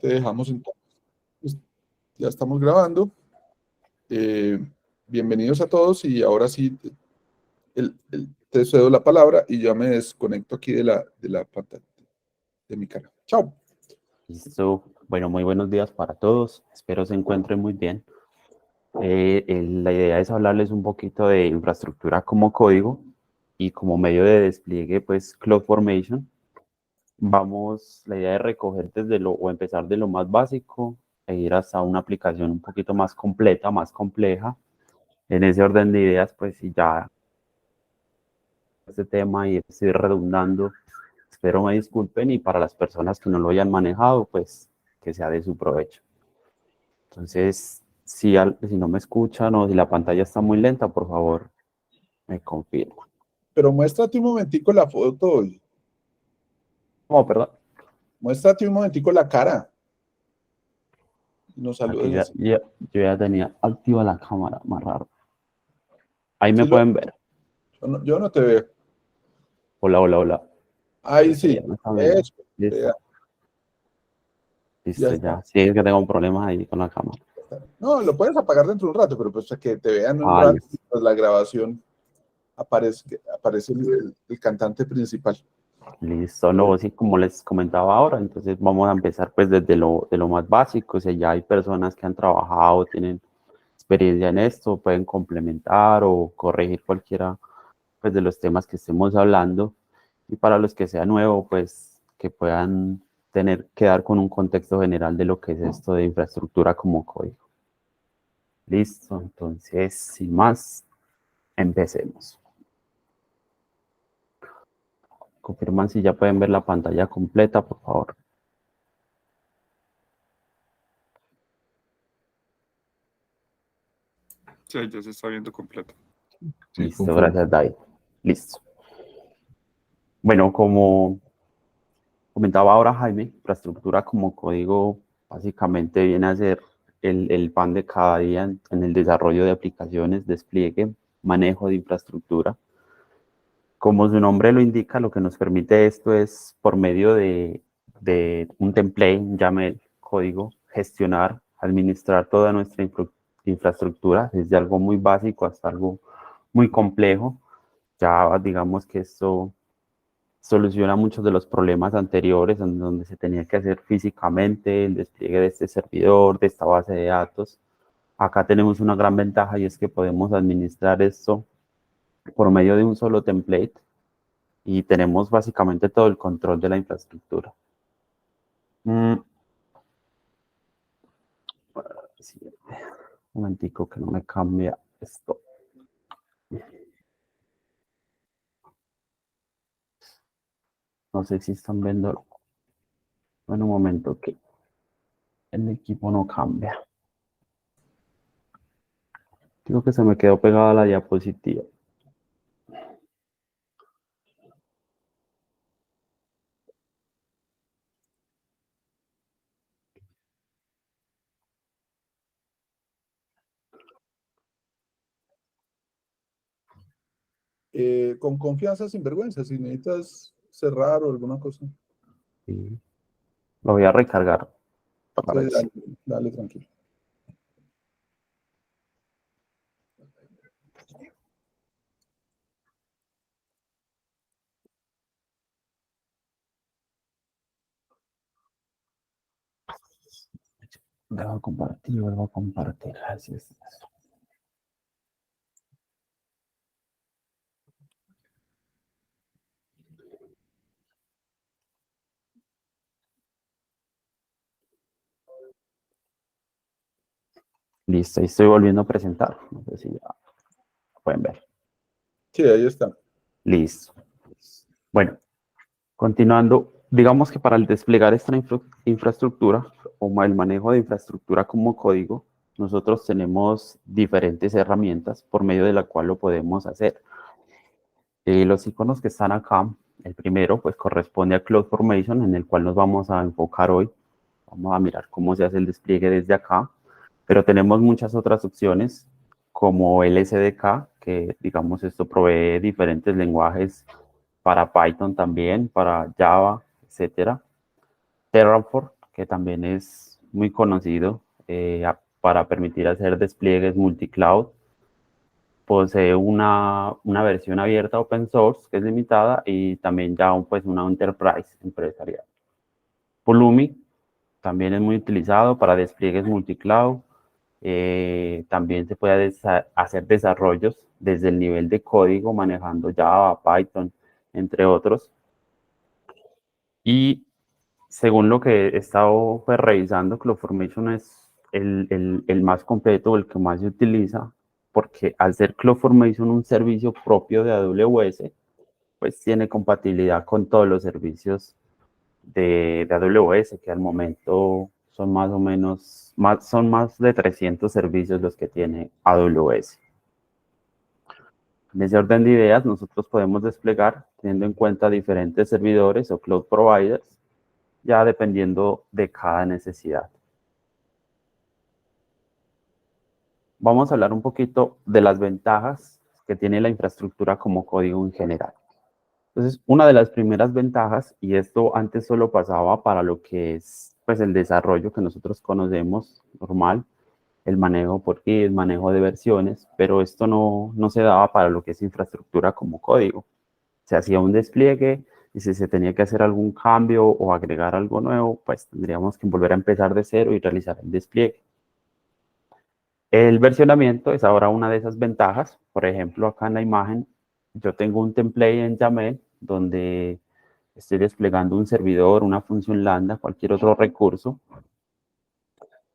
Te dejamos entonces. Ya estamos grabando. Bienvenidos a todos y ahora sí te cedo la palabra y ya me desconecto aquí de la pantalla de mi cara. Chao. Listo. Bueno, muy buenos días para todos. Espero se encuentren muy bien. La idea es hablarles un poquito de infraestructura como código y como medio de despliegue, pues CloudFormation. La idea es recoger o empezar de lo más básico e ir hasta una aplicación un poquito más completa, más compleja. En ese orden de ideas, pues si ya este tema y estoy redundando, espero me disculpen y para las personas que no lo hayan manejado, pues que sea de su provecho. Entonces, si no me escuchan o si la pantalla está muy lenta, por favor, me confirma. Pero muéstrate un momentico la foto hoy. Oh, perdón. Muéstrate un momentico la cara. Nos Aquí saludes así. yo ya tenía activa la cámara, más raro. Ahí me Sí, pueden ver. yo no te veo. Hola, hola, hola. Ahí Listo, sí. ya me están viendo. Eso. Listo, Ya listo, está. ya. Sí, es que tengo un problema ahí con la cámara. No, lo puedes apagar dentro de un rato, pero pues que te vean un Ah, rato, listo. pues la grabación aparece el cantante principal. Listo, no, sí, como les comentaba ahora, entonces vamos a empezar pues desde de lo más básico. Si ya hay personas que han trabajado, tienen experiencia en esto, pueden complementar o corregir cualquiera pues de los temas que estemos hablando, y para los que sea nuevo, pues que puedan quedar con un contexto general de lo que es esto de infraestructura como código. Listo, entonces, sin más, empecemos. Confirman si ya pueden ver la pantalla completa, por favor. Sí, ya se está viendo completo. Sí, Listo, gracias, David. Listo. Bueno, confirmo. como comentaba ahora Jaime, infraestructura como código básicamente viene a ser el pan de cada día en el desarrollo de aplicaciones, despliegue, manejo de infraestructura. Como su nombre lo indica, lo que nos permite esto es por medio de un template, llame el código, gestionar, administrar toda nuestra infraestructura, desde algo muy básico hasta algo muy complejo. Ya digamos que esto soluciona muchos de los problemas anteriores en donde se tenía que hacer físicamente el despliegue de este servidor, de esta base de datos. Acá tenemos una gran ventaja y es que podemos administrar esto por medio de un solo template y tenemos básicamente todo el control de la infraestructura. Siguiente. Un momentico que no me cambia esto. No sé si están viendo. En un momento que el equipo no cambia. Digo que se me quedó pegada la diapositiva. Con confianza, sin vergüenza, si necesitas cerrar o alguna cosa. Sí. Lo voy a recargar. Sí, Para ver si. dale, tranquilo. Vuelvo a compartir. Así es. Listo, y estoy volviendo a presentar. No sé si ya pueden ver. Sí, ahí está. Listo. Bueno, continuando, digamos que para el desplegar esta infraestructura o el manejo de infraestructura como código, nosotros tenemos diferentes herramientas por medio de la cual lo podemos hacer. Los iconos que están acá, el primero pues corresponde a CloudFormation, en el cual nos vamos a enfocar hoy. Vamos a mirar cómo se hace el despliegue desde acá, pero tenemos muchas otras opciones como el SDK, que digamos esto provee diferentes lenguajes para Python también, para Java, etcétera. Terraform, que también es muy conocido para permitir hacer despliegues multicloud. Posee una versión abierta open source que es limitada y también ya pues una enterprise empresarial. Pulumi también es muy utilizado para despliegues multicloud. También se puede hacer desarrollos desde el nivel de código manejando Java, Python, entre otros. Y según lo que he estado pues, revisando, CloudFormation es el más completo, el que más se utiliza, porque al ser CloudFormation un servicio propio de AWS, pues tiene compatibilidad con todos los servicios de AWS, que al momento son más o menos, son más de 300 servicios los que tiene AWS. En ese orden de ideas, nosotros podemos desplegar teniendo en cuenta diferentes servidores o cloud providers, ya dependiendo de cada necesidad. Vamos a hablar un poquito de las ventajas que tiene la infraestructura como código en general. Entonces, una de las primeras ventajas, y esto antes solo pasaba para lo que es pues, el desarrollo que nosotros conocemos normal, el manejo por Git, el manejo de versiones, pero esto no se daba para lo que es infraestructura como código. Se hacía un despliegue y si se tenía que hacer algún cambio o agregar algo nuevo, pues tendríamos que volver a empezar de cero y realizar el despliegue. El versionamiento es ahora una de esas ventajas. Por ejemplo, acá en la imagen, yo tengo un template en YAML donde estoy desplegando un servidor, una función lambda, cualquier otro recurso.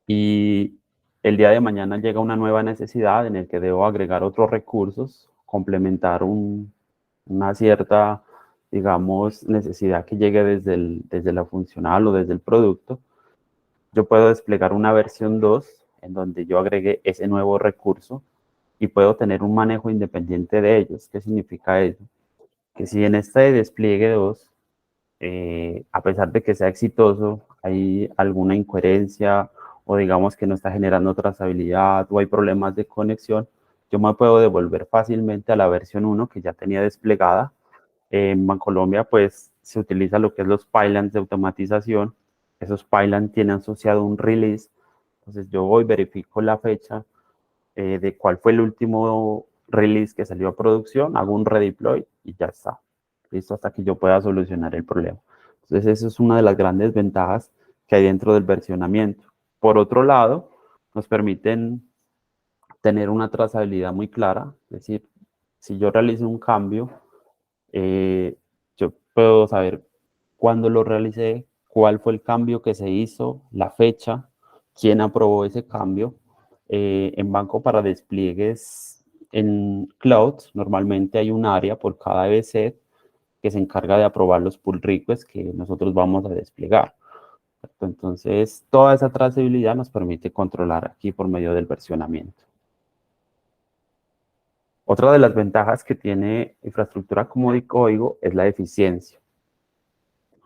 Y el día de mañana llega una nueva necesidad en el que debo agregar otros recursos, complementar una cierta, digamos, necesidad que llegue desde la funcional o desde el producto. Yo puedo desplegar una versión 2 en donde yo agregue ese nuevo recurso y puedo tener un manejo independiente de ellos. ¿Qué significa eso? Que si en este despliegue 2, a pesar de que sea exitoso, hay alguna incoherencia o digamos que no está generando trazabilidad o hay problemas de conexión, yo me puedo devolver fácilmente a la versión 1 que ya tenía desplegada. En Bancolombia, pues, se utiliza lo que es los pipelines de automatización. Esos pipelines tienen asociado un release. Entonces, yo voy, verifico la fecha de cuál fue el último release que salió a producción, hago un redeploy y ya está. Listo, hasta que yo pueda solucionar el problema. Entonces, eso es una de las grandes ventajas que hay dentro del versionamiento. Por otro lado, nos permiten tener una trazabilidad muy clara. Es decir, si yo realizo un cambio, yo puedo saber cuándo lo realicé, cuál fue el cambio que se hizo, la fecha, quién aprobó ese cambio. En Banco para despliegues en cloud, normalmente hay un área por cada VC que se encarga de aprobar los pull requests que nosotros vamos a desplegar. Entonces, toda esa trazabilidad nos permite controlar aquí por medio del versionamiento. Otra de las ventajas que tiene infraestructura como de código es la eficiencia.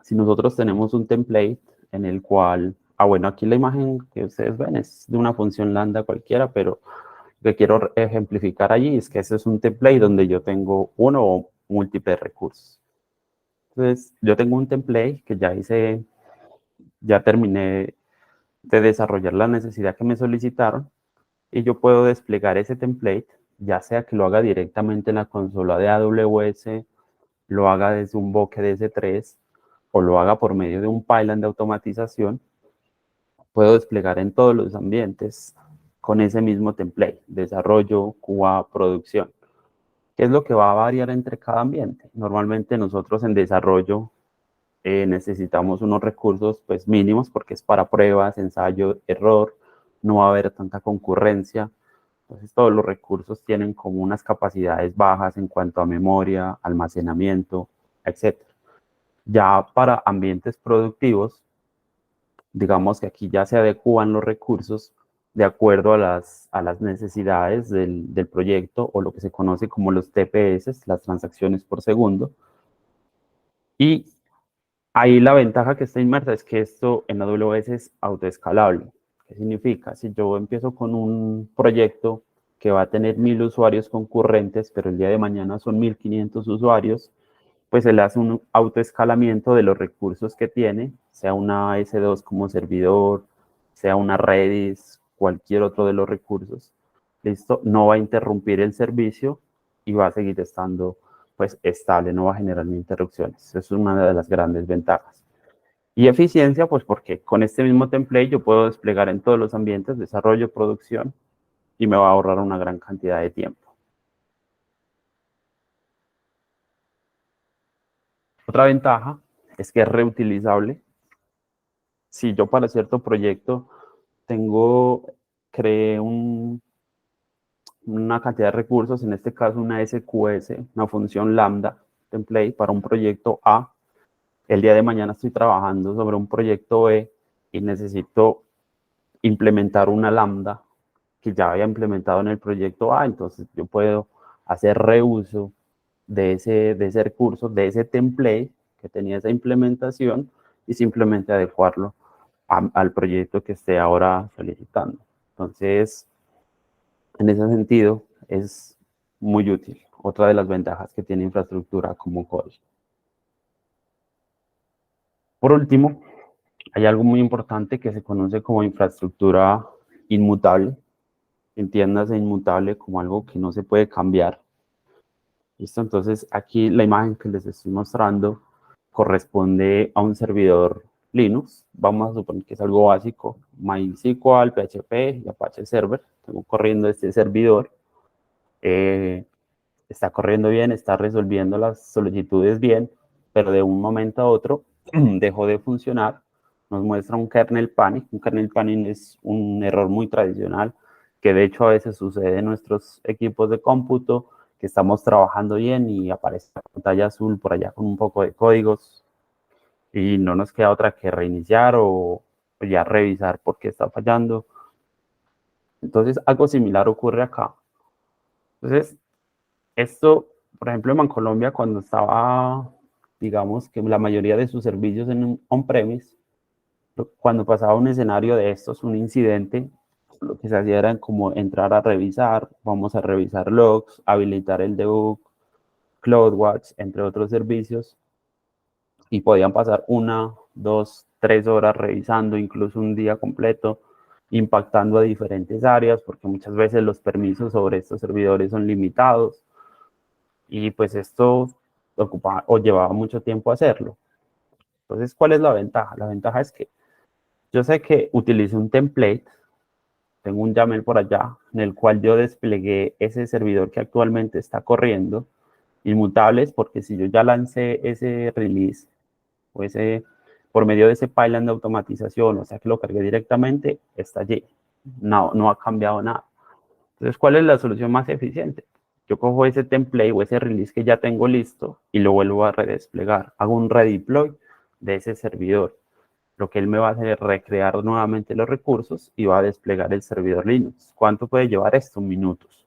Si nosotros tenemos un template en el cual, bueno, aquí la imagen que ustedes ven es de una función lambda cualquiera, pero lo que quiero ejemplificar allí es que ese es un template donde yo tengo uno o múltiples recursos. Entonces, yo tengo un template que ya terminé de desarrollar la necesidad que me solicitaron y yo puedo desplegar ese template, ya sea que lo haga directamente en la consola de AWS, lo haga desde un bucket de S3 o lo haga por medio de un pipeline de automatización, puedo desplegar en todos los ambientes con ese mismo template, desarrollo, QA, producción. ¿Qué es lo que va a variar entre cada ambiente? Normalmente nosotros en desarrollo necesitamos unos recursos pues mínimos porque es para pruebas, ensayo, error, no va a haber tanta concurrencia. Entonces todos los recursos tienen como unas capacidades bajas en cuanto a memoria, almacenamiento, etc. Ya para ambientes productivos, digamos que aquí ya se adecúan los recursos de acuerdo a las necesidades del proyecto o lo que se conoce como los TPS, las transacciones por segundo. Y ahí la ventaja que está inmersa es que esto en AWS es autoescalable. ¿Qué significa? Si yo empiezo con un proyecto que va a tener 1000 usuarios concurrentes, pero el día de mañana son 1500 usuarios, pues él hace un autoescalamiento de los recursos que tiene, sea una S2 como servidor, sea una Redis, cualquier otro de los recursos. Listo, no va a interrumpir el servicio y va a seguir estando pues estable, no va a generar ni interrupciones. Eso es una de las grandes ventajas. Y eficiencia, pues porque con este mismo template yo puedo desplegar en todos los ambientes, desarrollo, producción, y me va a ahorrar una gran cantidad de tiempo. Otra ventaja es que es reutilizable. Si yo para cierto proyecto creé una cantidad de recursos, en este caso una SQS, una función lambda template para un proyecto A, el día de mañana estoy trabajando sobre un proyecto B y necesito implementar una lambda que ya había implementado en el proyecto A, entonces yo puedo hacer reuso de ese recurso, de ese template que tenía esa implementación y simplemente adecuarlo al proyecto que esté ahora solicitando. Entonces, en ese sentido, es muy útil. Otra de las ventajas que tiene infraestructura como código. Por último, hay algo muy importante que se conoce como infraestructura inmutable. Entiéndase inmutable como algo que no se puede cambiar. ¿Listo? Entonces, aquí la imagen que les estoy mostrando corresponde a un servidor Linux. Vamos a suponer que es algo básico, MySQL, PHP y Apache Server. Tengo corriendo este servidor. Está corriendo bien, está resolviendo las solicitudes bien, pero de un momento a otro dejó de funcionar. Nos muestra un kernel panic. Un kernel panic es un error muy tradicional que de hecho a veces sucede en nuestros equipos de cómputo, que estamos trabajando bien y aparece la pantalla azul por allá con un poco de códigos y no nos queda otra que reiniciar o ya revisar por qué está fallando. Entonces, algo similar ocurre acá. Entonces, esto, por ejemplo, en Bancolombia, cuando estaba, digamos, que la mayoría de sus servicios en on-premise, cuando pasaba un escenario de estos, un incidente, lo que se hacía era como entrar a revisar, vamos a revisar logs, habilitar el debug, CloudWatch, entre otros servicios, y podían pasar 1, 2, 3 horas revisando, incluso un día completo, impactando a diferentes áreas, porque muchas veces los permisos sobre estos servidores son limitados, y pues esto ocupaba o llevaba mucho tiempo hacerlo. Entonces, ¿cuál es la ventaja? La ventaja es que yo sé que utilicé un template, tengo un YAML por allá, en el cual yo desplegué ese servidor que actualmente está corriendo, inmutables, porque si yo ya lancé ese release o por medio de ese pipeline de automatización, o sea que lo cargué directamente, está allí. No ha cambiado nada. Entonces, ¿cuál es la solución más eficiente? Yo cojo ese template o ese release que ya tengo listo y lo vuelvo a redesplegar. Hago un redeploy de ese servidor. Lo que él me va a hacer es recrear nuevamente los recursos y va a desplegar el servidor Linux. ¿Cuánto puede llevar esto? Minutos.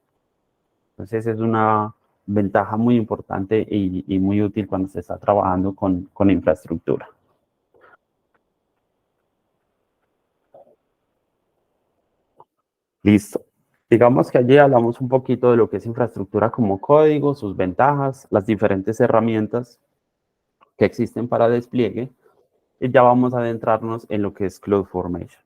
Entonces, es una ventaja muy importante y muy útil cuando se está trabajando con infraestructura. Listo. Digamos que allí hablamos un poquito de lo que es infraestructura como código, sus ventajas, las diferentes herramientas que existen para despliegue, y ya vamos a adentrarnos en lo que es CloudFormation.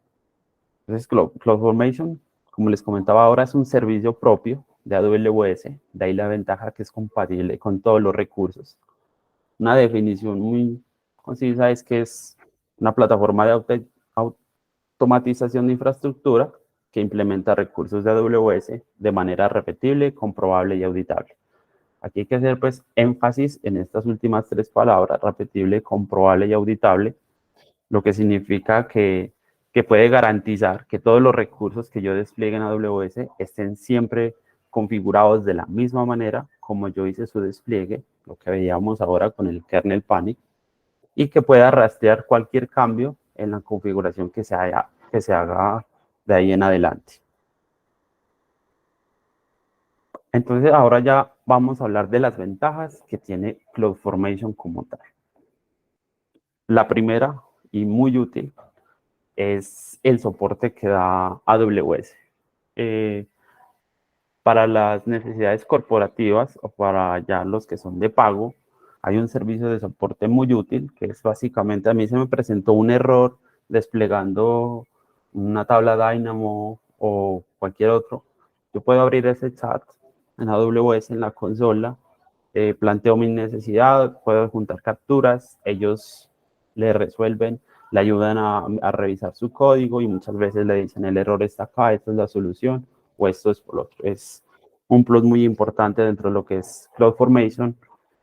Entonces, CloudFormation, como les comentaba ahora, es un servicio propio de AWS, de ahí la ventaja que es compatible con todos los recursos. Una definición muy concisa es que es una plataforma de automatización de infraestructura que implementa recursos de AWS de manera repetible, comprobable y auditable. Aquí hay que hacer pues énfasis en estas últimas 3 palabras, repetible, comprobable y auditable, lo que significa que puede garantizar que todos los recursos que yo despliegue en AWS estén siempre configurados de la misma manera como yo hice su despliegue, lo que veíamos ahora con el kernel panic, y que pueda rastrear cualquier cambio en la configuración que se haga de ahí en adelante. Entonces, ahora ya vamos a hablar de las ventajas que tiene CloudFormation como tal. La primera, y muy útil, es el soporte que da AWS. Para las necesidades corporativas o para ya los que son de pago, hay un servicio de soporte muy útil, que es básicamente, a mí se me presentó un error desplegando una tabla Dynamo o cualquier otro. Yo puedo abrir ese chat en AWS en la consola, planteo mi necesidad, puedo juntar capturas, ellos le resuelven, le ayudan a revisar su código y muchas veces le dicen el error está acá, esta es la solución o esto es por lo otro. Es un plus muy importante dentro de lo que es CloudFormation,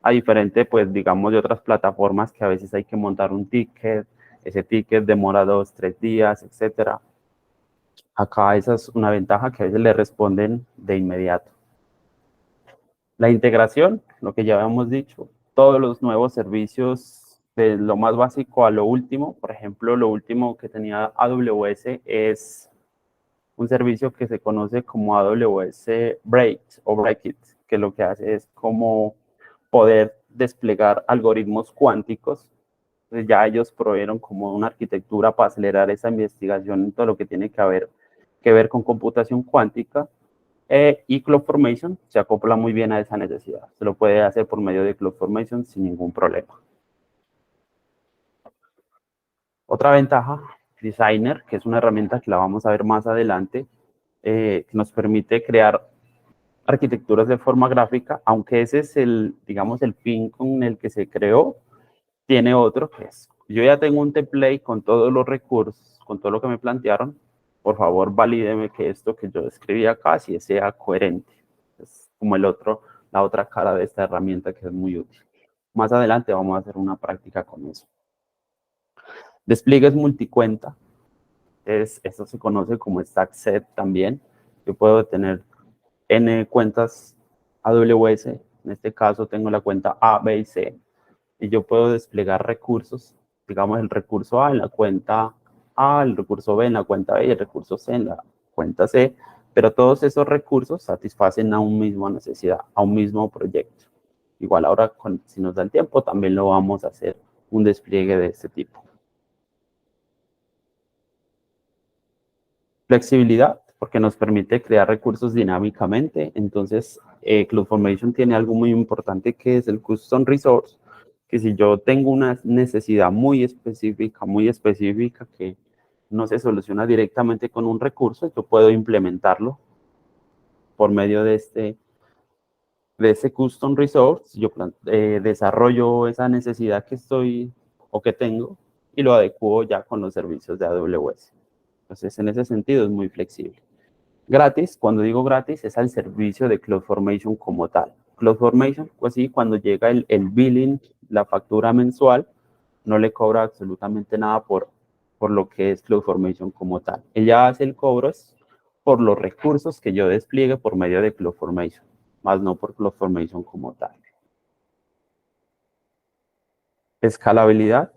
a diferente, pues, digamos, de otras plataformas que a veces hay que montar un ticket, ese ticket demora 2, 3 días, etcétera. Acá esa es una ventaja que a veces le responden de inmediato. La integración, lo que ya habíamos dicho, todos los nuevos servicios, de lo más básico a lo último. Por ejemplo, lo último que tenía AWS es un servicio que se conoce como AWS Breaks o Breakit, que lo que hace es como poder desplegar algoritmos cuánticos. Entonces ya ellos proveyeron como una arquitectura para acelerar esa investigación en todo lo que tiene que ver con computación cuántica. Y CloudFormation se acopla muy bien a esa necesidad. Se lo puede hacer por medio de CloudFormation sin ningún problema. Otra ventaja, Designer, que es una herramienta que la vamos a ver más adelante, que nos permite crear arquitecturas de forma gráfica, aunque ese es el, digamos, el fin con el que se creó, tiene otro que es, yo ya tengo un template con todos los recursos, con todo lo que me plantearon, por favor valídeme que esto que yo escribí acá sí sea coherente. Es como la otra cara de esta herramienta que es muy útil. Más adelante vamos a hacer una práctica con eso. Despliegues multicuenta. Esto se conoce como stack set también. Yo puedo tener N cuentas AWS. En este caso tengo la cuenta A, B y C. Y yo puedo desplegar recursos. Digamos el recurso A en la cuenta A, el recurso B en la cuenta B y el recurso C en la cuenta C. Pero todos esos recursos satisfacen a una misma necesidad, a un mismo proyecto. Igual ahora, si nos da el tiempo, también lo vamos a hacer un despliegue de este tipo. Flexibilidad, porque nos permite crear recursos dinámicamente. Entonces, CloudFormation tiene algo muy importante que es el Custom Resource, que si yo tengo una necesidad muy específica que no se soluciona directamente con un recurso, yo puedo implementarlo por medio de ese Custom Resource. Yo desarrollo esa necesidad que estoy o que tengo y lo adecuo ya con los servicios de AWS. Entonces, en ese sentido es muy flexible. Gratis, cuando digo gratis, es al servicio de CloudFormation como tal. CloudFormation, pues sí, cuando llega el billing, la factura mensual, no le cobra absolutamente nada por lo que es CloudFormation como tal. Ella hace el cobro por los recursos que yo despliegue por medio de CloudFormation, más no por CloudFormation como tal. Escalabilidad.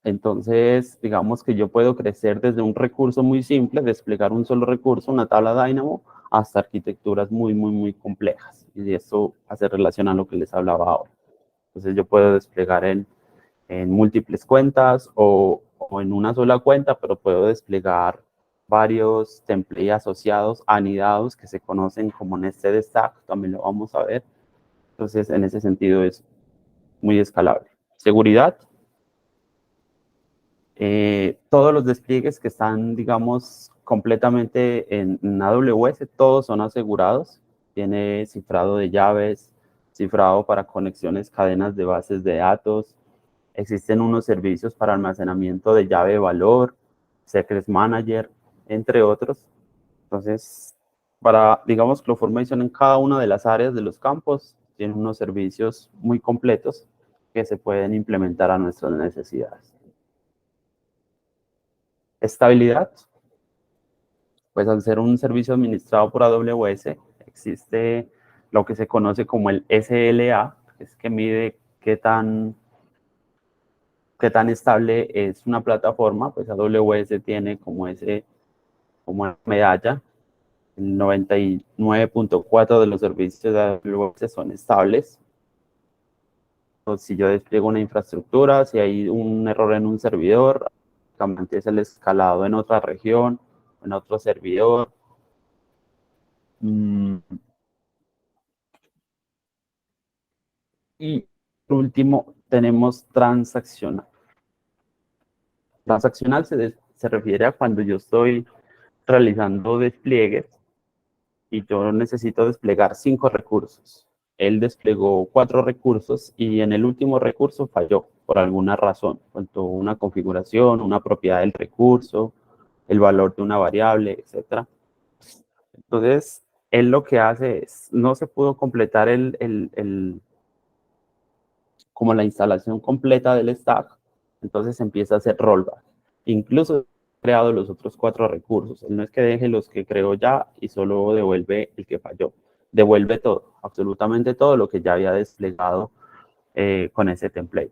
Entonces, digamos que yo puedo crecer desde un recurso muy simple, desplegar un solo recurso, una tabla Dynamo, hasta arquitecturas muy complejas. Y eso hace relación a lo que les hablaba ahora. Entonces, yo puedo desplegar en múltiples cuentas o en una sola cuenta, pero puedo desplegar varios templates asociados, anidados, que se conocen como nested stack, también lo vamos a ver. Entonces, en ese sentido es muy escalable. Seguridad. Todos los despliegues que están, digamos, completamente en AWS, todos son asegurados. Tiene cifrado de llaves, cifrado para conexiones, cadenas de bases de datos. Existen unos servicios para almacenamiento de llave de valor, Secrets Manager, entre otros. Entonces, digamos, CloudFormation en cada una de las áreas de los campos tiene unos servicios muy completos que se pueden implementar a nuestras necesidades. Estabilidad, pues al ser un servicio administrado por AWS, existe lo que se conoce como el SLA, que es que mide qué tan estable es una plataforma. Pues AWS tiene como una medalla, el 99.4 de los servicios de AWS son estables. Entonces, si yo despliego una infraestructura, si hay un error en un servidor, es el escalado en otra región, en otro servidor. Y por último, tenemos transaccional. Transaccional se refiere a cuando yo estoy realizando despliegues y yo necesito desplegar 5 recursos. Él desplegó 4 recursos y en el último recurso falló por alguna razón, tanto una configuración, una propiedad del recurso, el valor de una variable, etc. Entonces, él lo que hace es, no se pudo completar como la instalación completa del stack, entonces empieza a hacer rollback. Incluso creado los otros 4 recursos. Él no es que deje los que creó ya y solo devuelve el que falló. Devuelve todo, absolutamente todo lo que ya había desplegado con ese template.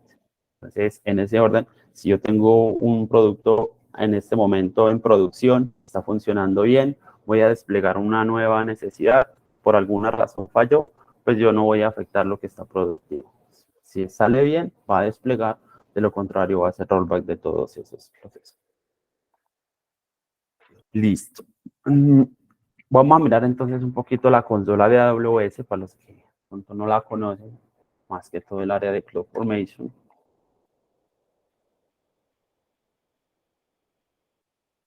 Entonces, en ese orden, si yo tengo un producto en este momento en producción, está funcionando bien, voy a desplegar una nueva necesidad, por alguna razón falló, pues yo no voy a afectar lo que está productivo. Si sale bien, va a desplegar, de lo contrario va a hacer rollback de todos esos procesos. Listo. Vamos a mirar entonces un poquito la consola de AWS para los que pronto no la conocen, más que todo el área de CloudFormation.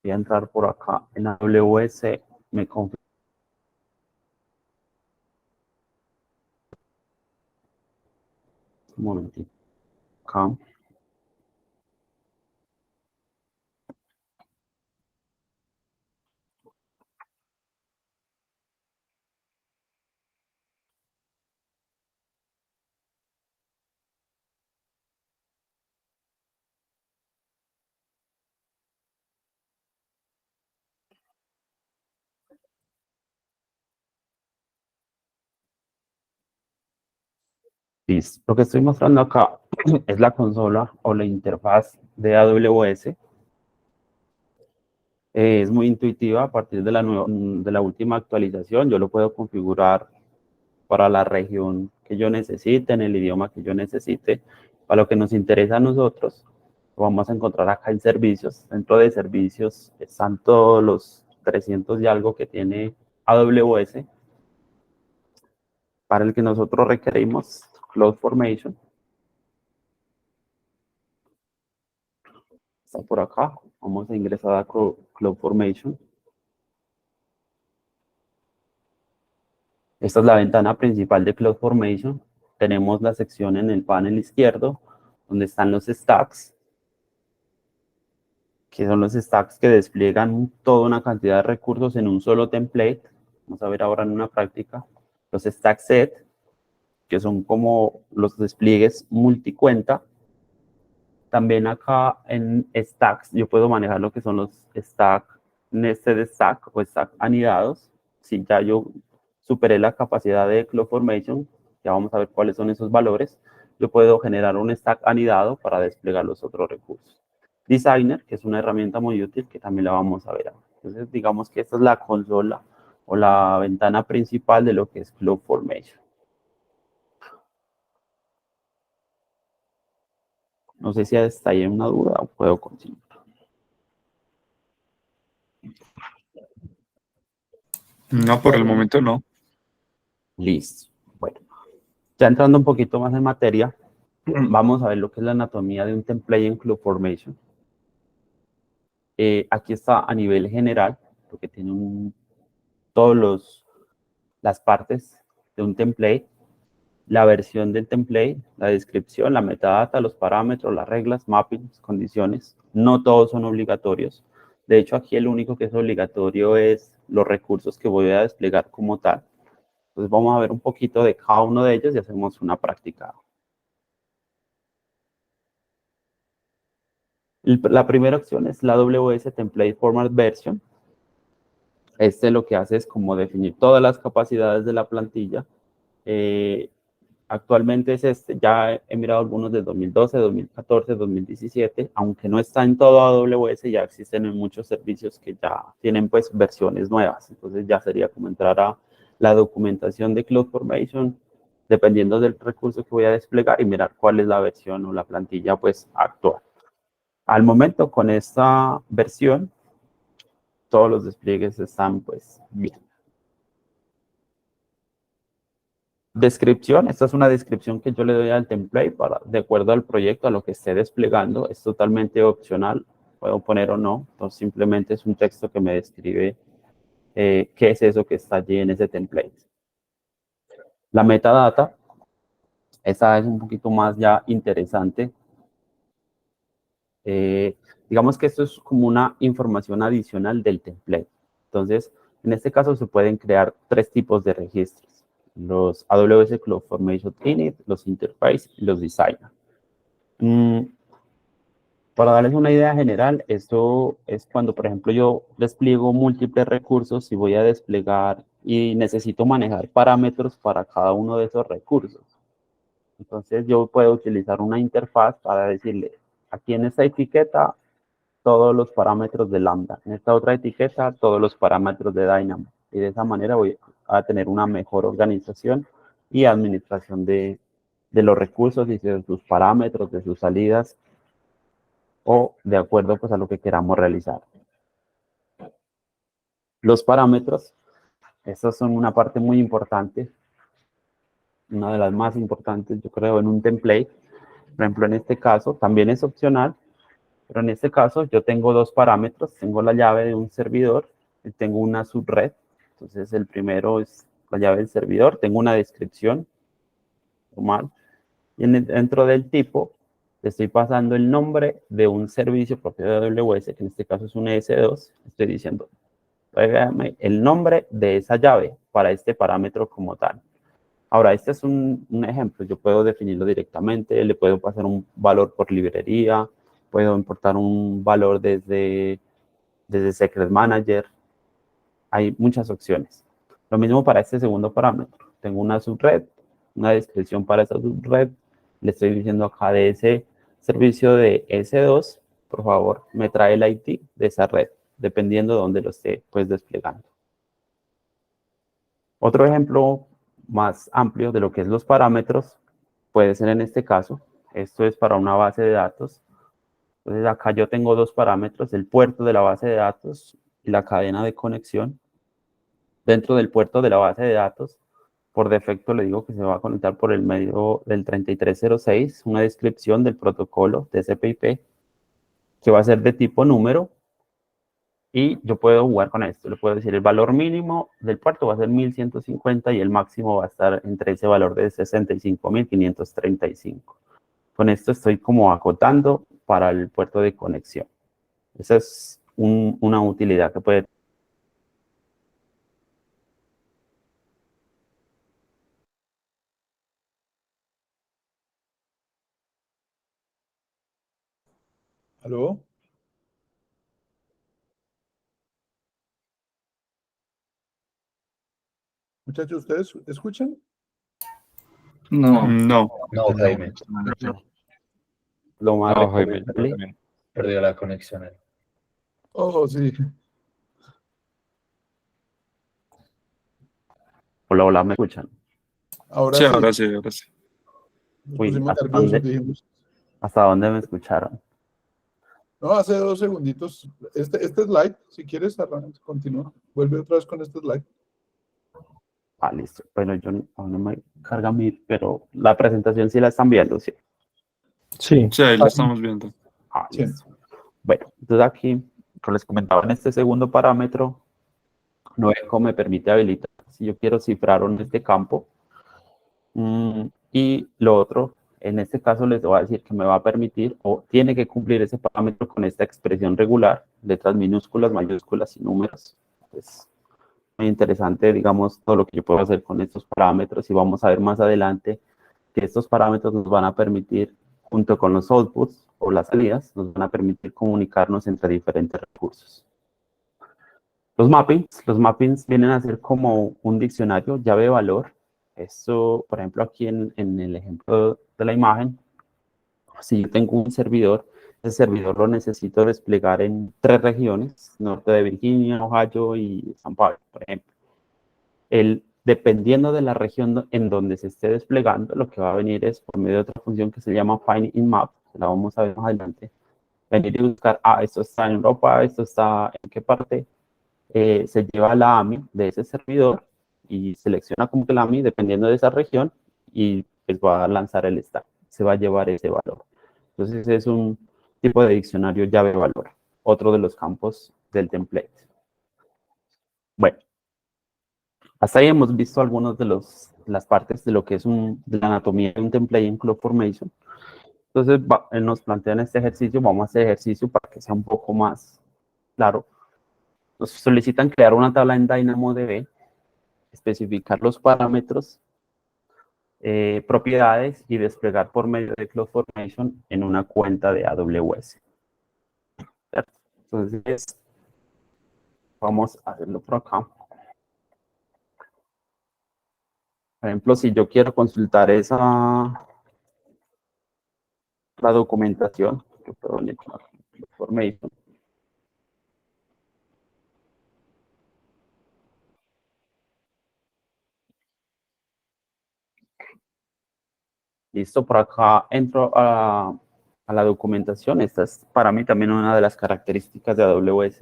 Voy a entrar por acá en AWS, me confirmo. Un momentito. Acá. Listo. Lo que estoy mostrando acá es la consola o la interfaz de AWS. Es muy intuitiva a partir de la última actualización. Yo lo puedo configurar para la región que yo necesite, en el idioma que yo necesite. Para lo que nos interesa a nosotros, lo vamos a encontrar acá en servicios. Dentro de servicios están todos los 300 y algo que tiene AWS. Para el que nosotros requerimos CloudFormation. Está por acá. Vamos a ingresar a CloudFormation. Esta es la ventana principal de CloudFormation. Tenemos la sección en el panel izquierdo donde están los stacks, que son los stacks que despliegan toda una cantidad de recursos en un solo template. Vamos a ver ahora en una práctica. Los stack set, que son como los despliegues multicuenta. También acá en stacks yo puedo manejar lo que son los stack nested stack o stack anidados. Si ya yo superé la capacidad de CloudFormation, ya vamos a ver cuáles son esos valores, yo puedo generar un stack anidado para desplegar los otros recursos. Designer, que es una herramienta muy útil que también la vamos a ver ahora. Entonces digamos que esta es la consola o la ventana principal de lo que es CloudFormation. No sé si hasta ahí hay una duda o puedo continuar. No, por el momento no. Listo. Bueno, ya entrando un poquito más en materia, vamos a ver lo que es la anatomía de un template en CloudFormation. Aquí está a nivel general, porque tiene todas las partes de un template, la versión del template, la descripción, la metadata, los parámetros, las reglas, mappings, condiciones. No todos son obligatorios. De hecho, aquí el único que es obligatorio es los recursos que voy a desplegar como tal. Entonces vamos a ver un poquito de cada uno de ellos y hacemos una práctica. La primera opción es la AWS Template Format Version. Este lo que hace es como definir todas las capacidades de la plantilla. Actualmente es este, ya he mirado algunos de 2012, 2014, 2017, aunque no está en todo AWS, ya existen en muchos servicios que ya tienen pues versiones nuevas. Entonces ya sería como entrar a la documentación de CloudFormation, dependiendo del recurso que voy a desplegar y mirar cuál es la versión o la plantilla pues actual. Al momento, con esta versión, todos los despliegues están pues bien. Descripción, esta es una descripción que yo le doy al template de acuerdo al proyecto, a lo que esté desplegando. Es totalmente opcional, puedo poner o no. Entonces simplemente es un texto que me describe qué es eso que está allí en ese template. La metadata, esa es un poquito más ya interesante. Digamos que esto es como una información adicional del template. Entonces, en este caso se pueden crear 3 tipos de registros: los AWS CloudFormation Init, los Interface y los Designer. Para darles una idea general, esto es cuando, por ejemplo, yo despliego múltiples recursos y voy a desplegar y necesito manejar parámetros para cada uno de esos recursos. Entonces, yo puedo utilizar una interfaz para decirle, aquí en esta etiqueta, todos los parámetros de Lambda. En esta otra etiqueta, todos los parámetros de Dynamo. Y de esa manera voy a tener una mejor organización y administración de los recursos y de sus parámetros, de sus salidas, o de acuerdo pues a lo que queramos realizar. Los parámetros, estos son una parte muy importante, una de las más importantes, yo creo, en un template. Por ejemplo, en este caso, también es opcional, pero en este caso yo tengo 2 parámetros. Tengo la llave de un servidor y tengo una subred. Entonces, el primero es la llave del servidor. Tengo una descripción normal. Y dentro del tipo, le estoy pasando el nombre de un servicio propio de AWS, que en este caso es un ES2. Estoy diciendo, tráigame el nombre de esa llave para este parámetro como tal. Ahora, este es un ejemplo. Yo puedo definirlo directamente, le puedo pasar un valor por librería, puedo importar un valor desde Secret Manager. Hay muchas opciones. Lo mismo para este segundo parámetro. Tengo una subred, una descripción para esa subred. Le estoy diciendo acá de ese servicio de S2, por favor, me trae el ID de esa red, dependiendo de dónde lo esté pues desplegando. Otro ejemplo más amplio de lo que es los parámetros puede ser en este caso. Esto es para una base de datos. Entonces acá yo tengo 2 parámetros, el puerto de la base de datos y la cadena de conexión. Dentro del puerto de la base de datos, por defecto le digo que se va a conectar por el medio del 3306, una descripción del protocolo TCP/IP, que va a ser de tipo número. Y yo puedo jugar con esto. Le puedo decir el valor mínimo del puerto va a ser 1150 y el máximo va a estar entre ese valor de 65.535. Con esto estoy como acotando para el puerto de conexión. Esa es una utilidad que puede. ¿Aló? Muchachos, ¿ustedes escuchan? No. No, Jaime, Lo más No, Jaime, yo recomendable. también. perdió la conexión. Oh, sí. Hola, hola, ¿me escuchan? Ahora Sí, sí. ahora sí, ahora sí. Nos Uy, pusimos ¿hasta nerviosos, dónde, dijimos. hasta dónde me escucharon? No, hace 2 segunditos. Este es live. Si quieres, continúa. Vuelve otra vez con este slide. Ah, listo. Bueno, aún no me carga pero la presentación sí la están viendo, ¿sí? Sí, Sí, ahí lo estamos viendo. Ah, Sí. listo. Bueno, entonces aquí, como les comentaba, en este segundo parámetro, Nueco me permite habilitar si yo quiero cifrar en este campo. Y lo otro, en este caso les voy a decir que me va a permitir o tiene que cumplir ese parámetro con esta expresión regular, letras minúsculas, mayúsculas y números. Es muy interesante, digamos, todo lo que yo puedo hacer con estos parámetros, y vamos a ver más adelante que estos parámetros nos van a permitir, junto con los outputs o las salidas, nos van a permitir comunicarnos entre diferentes recursos. Los mappings vienen a ser como un diccionario llave de valor. Esto, por ejemplo, aquí en el ejemplo de la imagen, si yo tengo un servidor, ese servidor lo necesito desplegar en 3 regiones: norte de Virginia, Ohio y San Pablo, por ejemplo. Dependiendo de la región en donde se esté desplegando, lo que va a venir es por medio de otra función que se llama Find in Map, la vamos a ver más adelante, venir y buscar, esto está en Europa, esto está en qué parte. Se lleva la AMI de ese servidor y selecciona como que la AMI dependiendo de esa región y pues va a lanzar el stack, se va a llevar ese valor. Entonces es un tipo de diccionario llave-valor, otro de los campos del template. Bueno, hasta ahí hemos visto algunas de las partes de lo que es de la anatomía de un template en CloudFormation. Entonces nos plantean este ejercicio, vamos a hacer ejercicio para que sea un poco más claro. Nos solicitan crear una tabla en DynamoDB, especificar los parámetros, propiedades y desplegar por medio de CloudFormation en una cuenta de AWS. ¿Cierto? Entonces, vamos a hacerlo por acá. Por ejemplo, si yo quiero consultar la documentación, yo puedo venir con CloudFormation. Listo, por acá entro a la documentación. Esta es para mí también una de las características de AWS.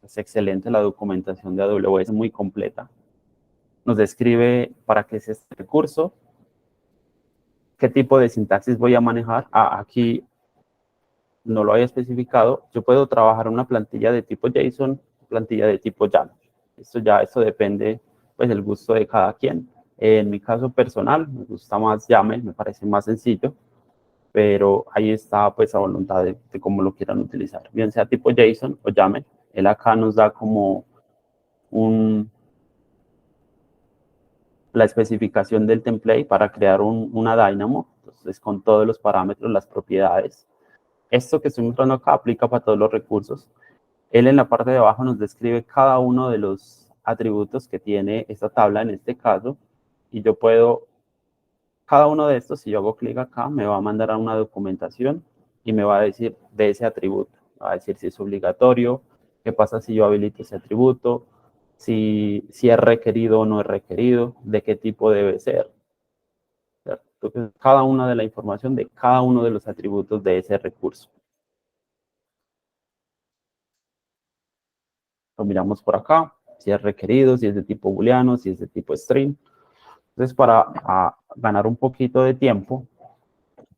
Es excelente la documentación de AWS, muy completa. Nos describe para qué es este recurso, qué tipo de sintaxis voy a manejar. Aquí no lo había especificado. Yo puedo trabajar una plantilla de tipo JSON, plantilla de tipo YAML. Esto depende pues del gusto de cada quien. En mi caso personal, me gusta más YAML, me parece más sencillo, pero ahí está pues a voluntad de cómo lo quieran utilizar, bien sea tipo JSON o YAML. Él acá nos da como la especificación del template para crear una Dynamo, entonces con todos los parámetros, las propiedades. Esto que estoy mostrando acá aplica para todos los recursos. Él en la parte de abajo nos describe cada uno de los atributos que tiene esta tabla en este caso, y yo puedo, cada uno de estos, si yo hago clic acá, me va a mandar a una documentación y me va a decir de ese atributo. Me va a decir si es obligatorio, qué pasa si yo habilito ese atributo, si es requerido o no es requerido, de qué tipo debe ser. Entonces, cada una de la información de cada uno de los atributos de ese recurso. Lo miramos por acá, si es requerido, si es de tipo booleano, si es de tipo string. Entonces, para ganar un poquito de tiempo,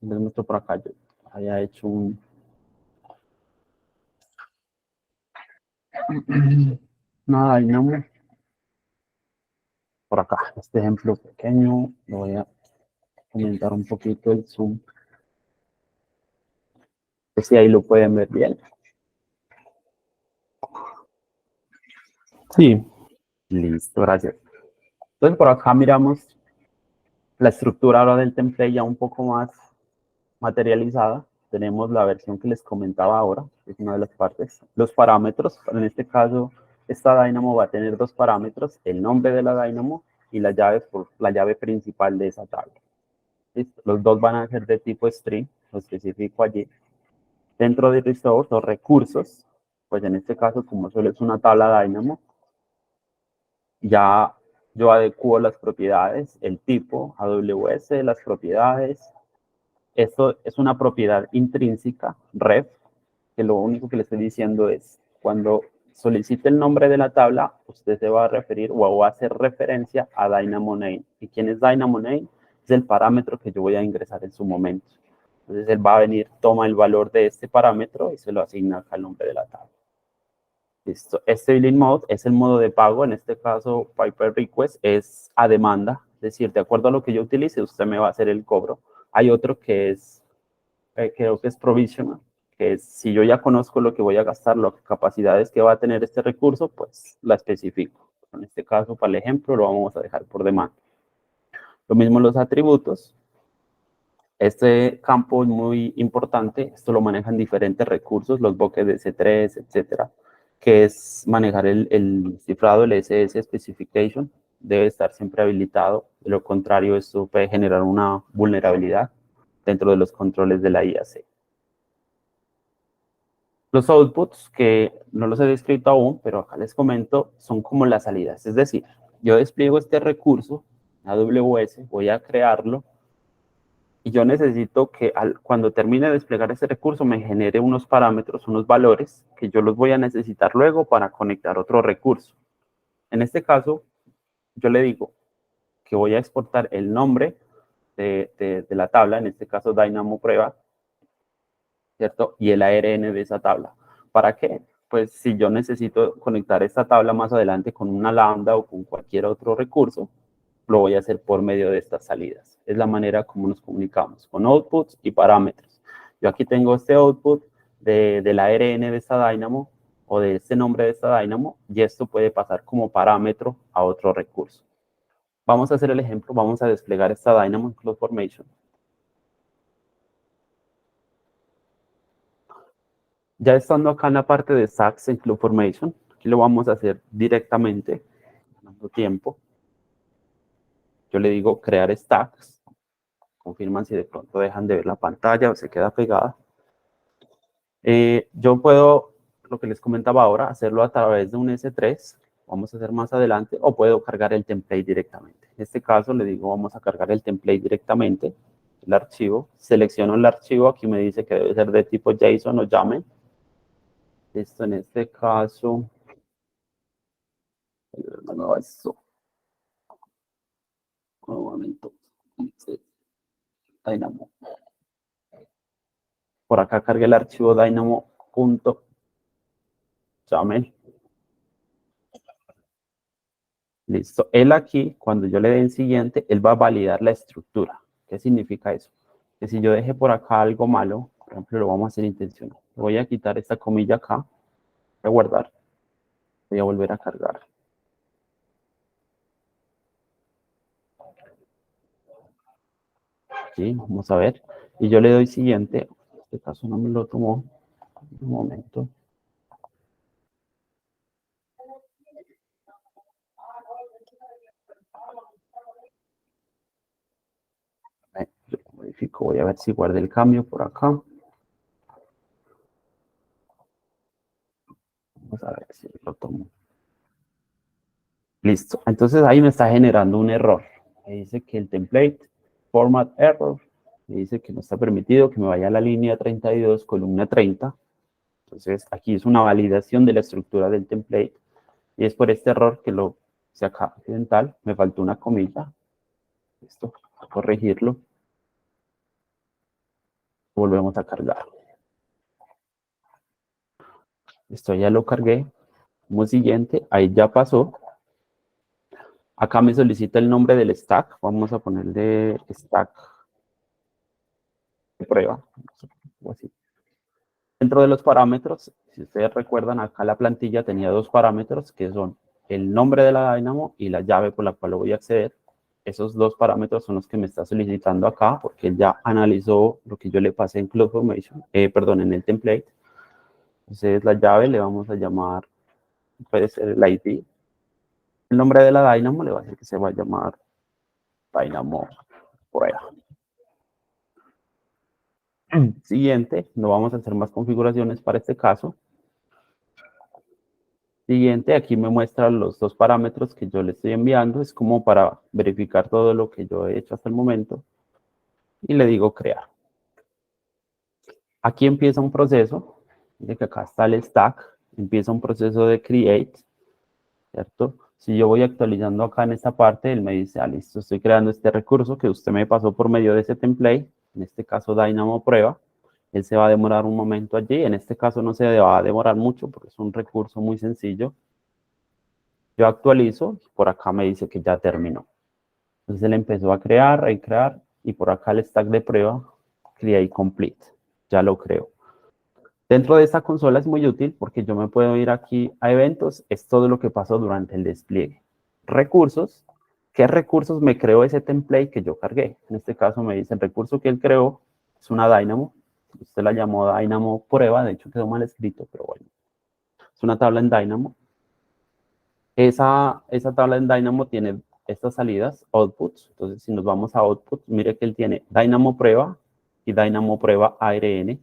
les muestro por acá, yo había hecho una Dynamo. Por acá, este ejemplo pequeño, lo voy a aumentar un poquito el zoom. Si ahí lo pueden ver bien. Sí. Listo, gracias. Entonces, por acá miramos la estructura ahora del template ya un poco más materializada. Tenemos la versión que les comentaba ahora, que es una de las partes. Los parámetros, en este caso, esta Dynamo va a tener dos parámetros, el nombre de la Dynamo y la llave principal de esa tabla. ¿Listo? Los dos van a ser de tipo string, lo especifico allí. Dentro de resource o recursos, pues en este caso, como solo es una tabla Dynamo, ya yo adecuo las propiedades, el tipo, AWS, las propiedades. Esto es una propiedad intrínseca, ref, que lo único que le estoy diciendo es, cuando solicite el nombre de la tabla, usted se va a referir o va a hacer referencia a DynamoName. ¿Y quién es DynamoName? Es el parámetro que yo voy a ingresar en su momento. Entonces, él va a venir, toma el valor de este parámetro y se lo asigna acá al nombre de la tabla. Listo. Este billing mode es el modo de pago. En este caso, Piper Request es a demanda. Es decir, de acuerdo a lo que yo utilice, usted me va a hacer el cobro. Hay otro que es, creo que es provisional, que es, si yo ya conozco lo que voy a gastar, las capacidades que va a tener este recurso, pues la especifico. En este caso, para el ejemplo, lo vamos a dejar por demanda. Lo mismo los atributos. Este campo es muy importante. Esto lo manejan diferentes recursos, los buckets de C3, etcétera, que es manejar el cifrado, el SS Specification. Debe estar siempre habilitado. De lo contrario, esto puede generar una vulnerabilidad dentro de los controles de la IAC. Los outputs, que no los he descrito aún, pero acá les comento, son como las salidas. Es decir, yo despliego este recurso, AWS, voy a crearlo, y yo necesito que cuando termine de desplegar ese recurso me genere unos parámetros, unos valores, que yo los voy a necesitar luego para conectar otro recurso. En este caso, yo le digo que voy a exportar el nombre de la tabla, en este caso Dynamo prueba, ¿cierto? Y el ARN de esa tabla. ¿Para qué? Pues si yo necesito conectar esta tabla más adelante con una lambda o con cualquier otro recurso, lo voy a hacer por medio de estas salidas. Es la manera como nos comunicamos, con outputs y parámetros. Yo aquí tengo este output del ARN de esta Dynamo o de este nombre de esta Dynamo, y esto puede pasar como parámetro a otro recurso. Vamos a hacer el ejemplo, vamos a desplegar esta Dynamo en CloudFormation. Ya estando acá en la parte de stacks en CloudFormation, aquí lo vamos a hacer directamente, ganando tiempo. Yo le digo crear stacks. Confirman si de pronto dejan de ver la pantalla o se queda pegada. Yo puedo, lo que les comentaba ahora, hacerlo a través de un S3. Vamos a hacer más adelante, o puedo cargar el template directamente. En este caso le digo, vamos a cargar el template directamente, el archivo. Selecciono el archivo, aquí me dice que debe ser de tipo JSON o YAML. Esto en este caso, no, eso. Un momento. Dynamo. Por acá cargué el archivo dynamo.yaml. Listo. Él aquí, cuando yo le dé en siguiente, él va a validar la estructura. ¿Qué significa eso? Que si yo dejé por acá algo malo, por ejemplo, lo vamos a hacer intencional. Voy a quitar esta comilla acá. Voy a guardar. Voy a volver a cargar. Aquí, vamos a ver. Y yo le doy siguiente. En este caso no me lo tomó. Un momento. Yo lo modifico. Voy a ver si guardé el cambio por acá. Vamos a ver si lo tomo. Listo. Entonces ahí me está generando un error. Me dice que el template, format error, me dice que no está permitido que me vaya a la línea 32, columna 30. Entonces aquí es una validación de la estructura del template. Y es por este error que lo hice acá accidental. Me faltó una comilla. Listo. A corregirlo. Volvemos a cargar. Esto ya lo cargué. Como siguiente, ahí ya pasó. Acá me solicita el nombre del stack. Vamos a ponerle stack de prueba. O así. Dentro de los parámetros, si ustedes recuerdan, acá la plantilla tenía dos parámetros que son el nombre de la Dynamo y la llave por la cual lo voy a acceder. Esos dos parámetros son los que me está solicitando acá, porque él ya analizó lo que yo le pasé en CloudFormation, en el template. Entonces la llave le vamos a llamar, puede ser el ID. El nombre de la Dynamo le va a decir que se va a llamar Dynamo prueba. Siguiente, no vamos a hacer más configuraciones para este caso. Siguiente, aquí me muestra los dos parámetros que yo le estoy enviando. Es como para verificar todo lo que yo he hecho hasta el momento. Y le digo crear. Aquí empieza un proceso. Dice que acá está el stack. Empieza un proceso de create. ¿Cierto? Si yo voy actualizando acá en esta parte, él me dice, listo, estoy creando este recurso que usted me pasó por medio de ese template. En este caso, Dynamo prueba. Él se va a demorar un momento allí. En este caso no se va a demorar mucho porque es un recurso muy sencillo. Yo actualizo, por acá me dice que ya terminó. Entonces él empezó a crear, y por acá el stack de prueba, create complete. Ya lo creo. Dentro de esta consola es muy útil porque yo me puedo ir aquí a eventos. Es todo lo que pasó durante el despliegue. Recursos. ¿Qué recursos me creó ese template que yo cargué? En este caso me dice el recurso que él creó es una Dynamo. Usted la llamó Dynamo prueba. De hecho quedó mal escrito, pero bueno. Es una tabla en Dynamo. Esa tabla en Dynamo tiene estas salidas, outputs. Entonces, si nos vamos a outputs, mire que él tiene Dynamo prueba y Dynamo prueba ARN.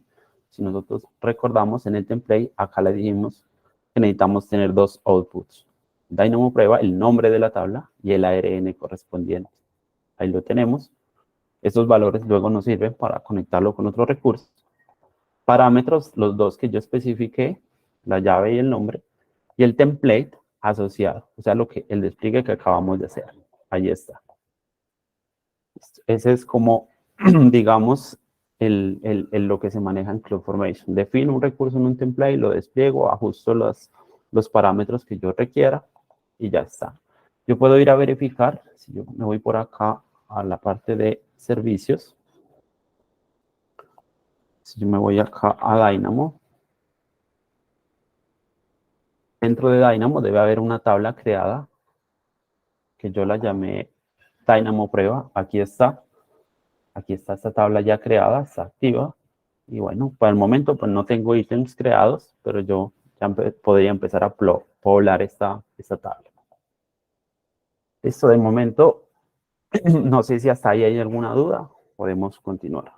Si nosotros recordamos en el template, acá le dijimos que necesitamos tener dos outputs. Dynamo prueba, el nombre de la tabla, y el ARN correspondiente. Ahí lo tenemos. Estos valores luego nos sirven para conectarlo con otros recursos. Parámetros, los dos que yo especifiqué, la llave y el nombre. Y el template, asociado, o sea, el despliegue que acabamos de hacer. Ahí está. Ese es como, digamos, lo que se maneja en CloudFormation. Defino un recurso en un template, lo despliego, ajusto los parámetros que yo requiera y ya está. Yo puedo ir a verificar, si yo me voy por acá a la parte de servicios, si yo me voy acá a Dynamo, dentro de Dynamo debe haber una tabla creada que yo la llamé Dynamo prueba. Aquí está esta tabla ya creada, está activa. Y bueno, para el momento pues no tengo ítems creados, pero yo ya podría empezar a poblar esta tabla. Listo, de momento, no sé si hasta ahí hay alguna duda. Podemos continuar.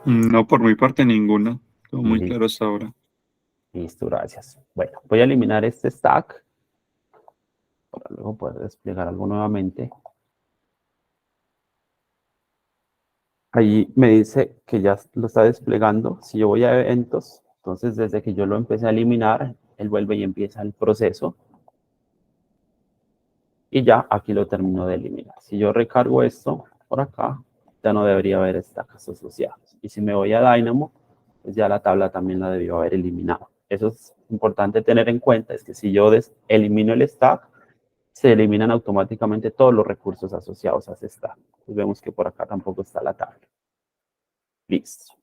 No, por mi parte ninguna. Todo muy Listo. claro hasta ahora. Listo, gracias. Bueno, voy a eliminar este stack para luego poder desplegar algo nuevamente. Ahí me dice que ya lo está desplegando. Si yo voy a eventos, entonces desde que yo lo empecé a eliminar, él vuelve y empieza el proceso. Y ya aquí lo termino de eliminar. Si yo recargo esto por acá, ya no debería haber stacks asociados. Y si me voy a Dynamo, pues ya la tabla también la debió haber eliminado. Eso es importante tener en cuenta, es que si yo elimino el stack, se eliminan automáticamente todos los recursos asociados a ese stack. Pues vemos que por acá tampoco está la tabla. Listo.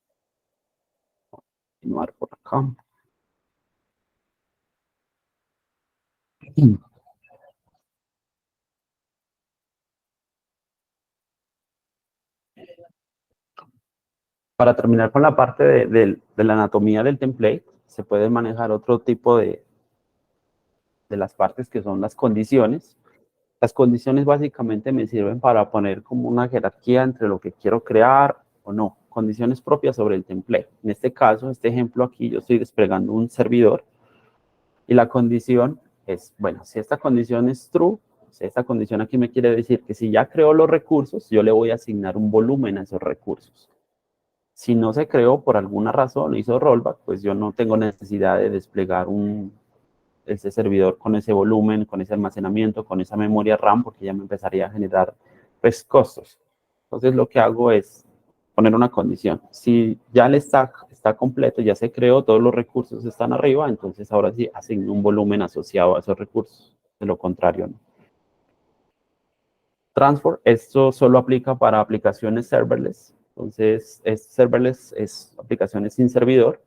Continuar por acá. Para terminar con la parte de la anatomía del template, se puede manejar otro tipo de las partes que son las condiciones. Las condiciones básicamente me sirven para poner como una jerarquía entre lo que quiero crear o no. Condiciones propias sobre el template. En este caso, este ejemplo aquí, yo estoy desplegando un servidor y la condición es, bueno, si esta condición es true, si esta condición aquí me quiere decir que si ya creo los recursos, yo le voy a asignar un volumen a esos recursos. Si no se creó por alguna razón, hizo rollback, pues yo no tengo necesidad de desplegar ese servidor con ese volumen, con ese almacenamiento, con esa memoria RAM, porque ya me empezaría a generar pues, costos. Entonces lo que hago es poner una condición. Si ya el stack está completo, ya se creó, todos los recursos están arriba, entonces ahora sí asigno un volumen asociado a esos recursos. De lo contrario, no. Transfer, esto solo aplica para aplicaciones serverless. Entonces, serverless es aplicaciones sin servidor.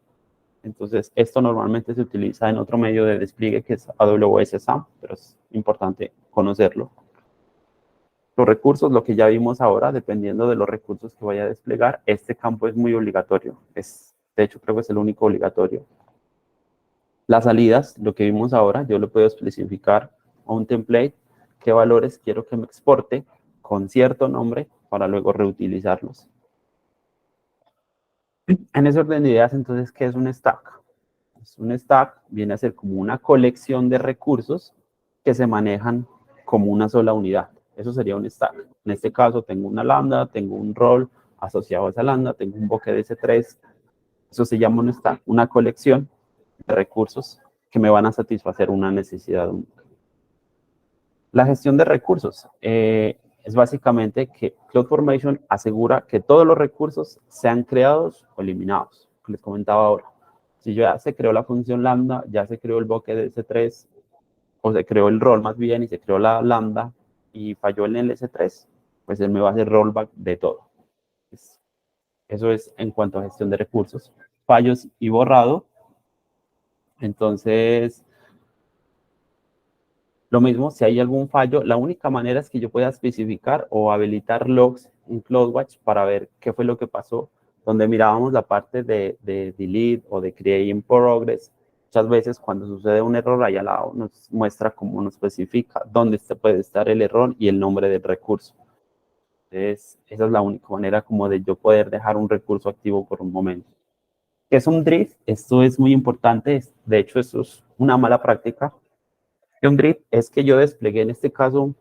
Entonces, esto normalmente se utiliza en otro medio de despliegue que es AWS SAM, pero es importante conocerlo. Los recursos, lo que ya vimos ahora, dependiendo de los recursos que vaya a desplegar, este campo es muy obligatorio. De hecho, creo que es el único obligatorio. Las salidas, lo que vimos ahora, yo lo puedo especificar a un template qué valores quiero que me exporte con cierto nombre para luego reutilizarlos. En ese orden de ideas, entonces, ¿qué es un stack? Un stack viene a ser como una colección de recursos que se manejan como una sola unidad. Eso sería un stack. En este caso, tengo una lambda, tengo un rol asociado a esa lambda, tengo un bucket de S3. Eso se llama un stack, una colección de recursos que me van a satisfacer una necesidad única. La gestión de recursos es básicamente que CloudFormation asegura que todos los recursos sean creados o eliminados, que les comentaba ahora. Si ya se creó la función lambda, ya se creó el bucket de S3, o se creó el rol más bien y se creó la lambda y falló en el S3, pues él me va a hacer rollback de todo. Eso es en cuanto a gestión de recursos. Fallos y borrado. Entonces, lo mismo, si hay algún fallo, la única manera es que yo pueda especificar o habilitar logs en CloudWatch para ver qué fue lo que pasó, donde mirábamos la parte de delete o de create in progress. Muchas veces cuando sucede un error ahí al lado nos muestra cómo nos especifica dónde puede estar el error y el nombre del recurso. Entonces, esa es la única manera como de yo poder dejar un recurso activo por un momento. ¿Qué es un drift? Esto es muy importante. De hecho, eso es una mala práctica. Un drift es que yo desplegué en este caso,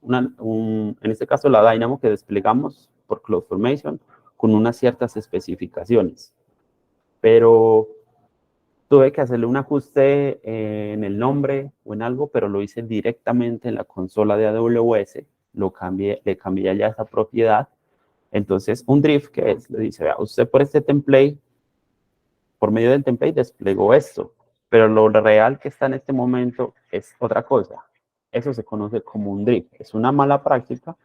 en este caso la Dynamo que desplegamos por CloudFormation con unas ciertas especificaciones. Pero tuve que hacerle un ajuste en el nombre o en algo, pero lo hice directamente en la consola de AWS, le cambié ya esa propiedad. Entonces, un drift, que es? Le dice, vea, usted por este template, por medio del template desplegó esto, pero lo real que está en este momento es otra cosa. Eso se conoce como un drift. Es una mala práctica.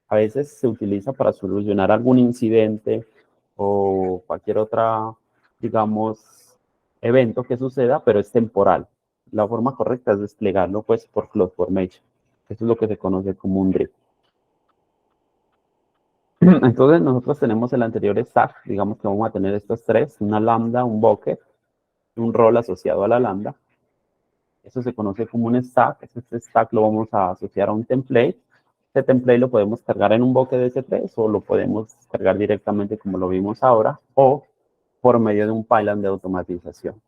A veces se utiliza para solucionar algún incidente o cualquier otra, digamos, evento que suceda, pero es temporal. La forma correcta es desplegarlo, pues, por CloudFormation. Eso es lo que se conoce como un drift. Entonces, nosotros tenemos el anterior stack. Digamos que vamos a tener estos tres: una lambda, un bucket, un rol asociado a la lambda. Eso se conoce como un stack. Este stack lo vamos a asociar a un template. Este template lo podemos cargar en un bucket de S3 o lo podemos cargar directamente como lo vimos ahora, o por medio de un pipeline de automatización.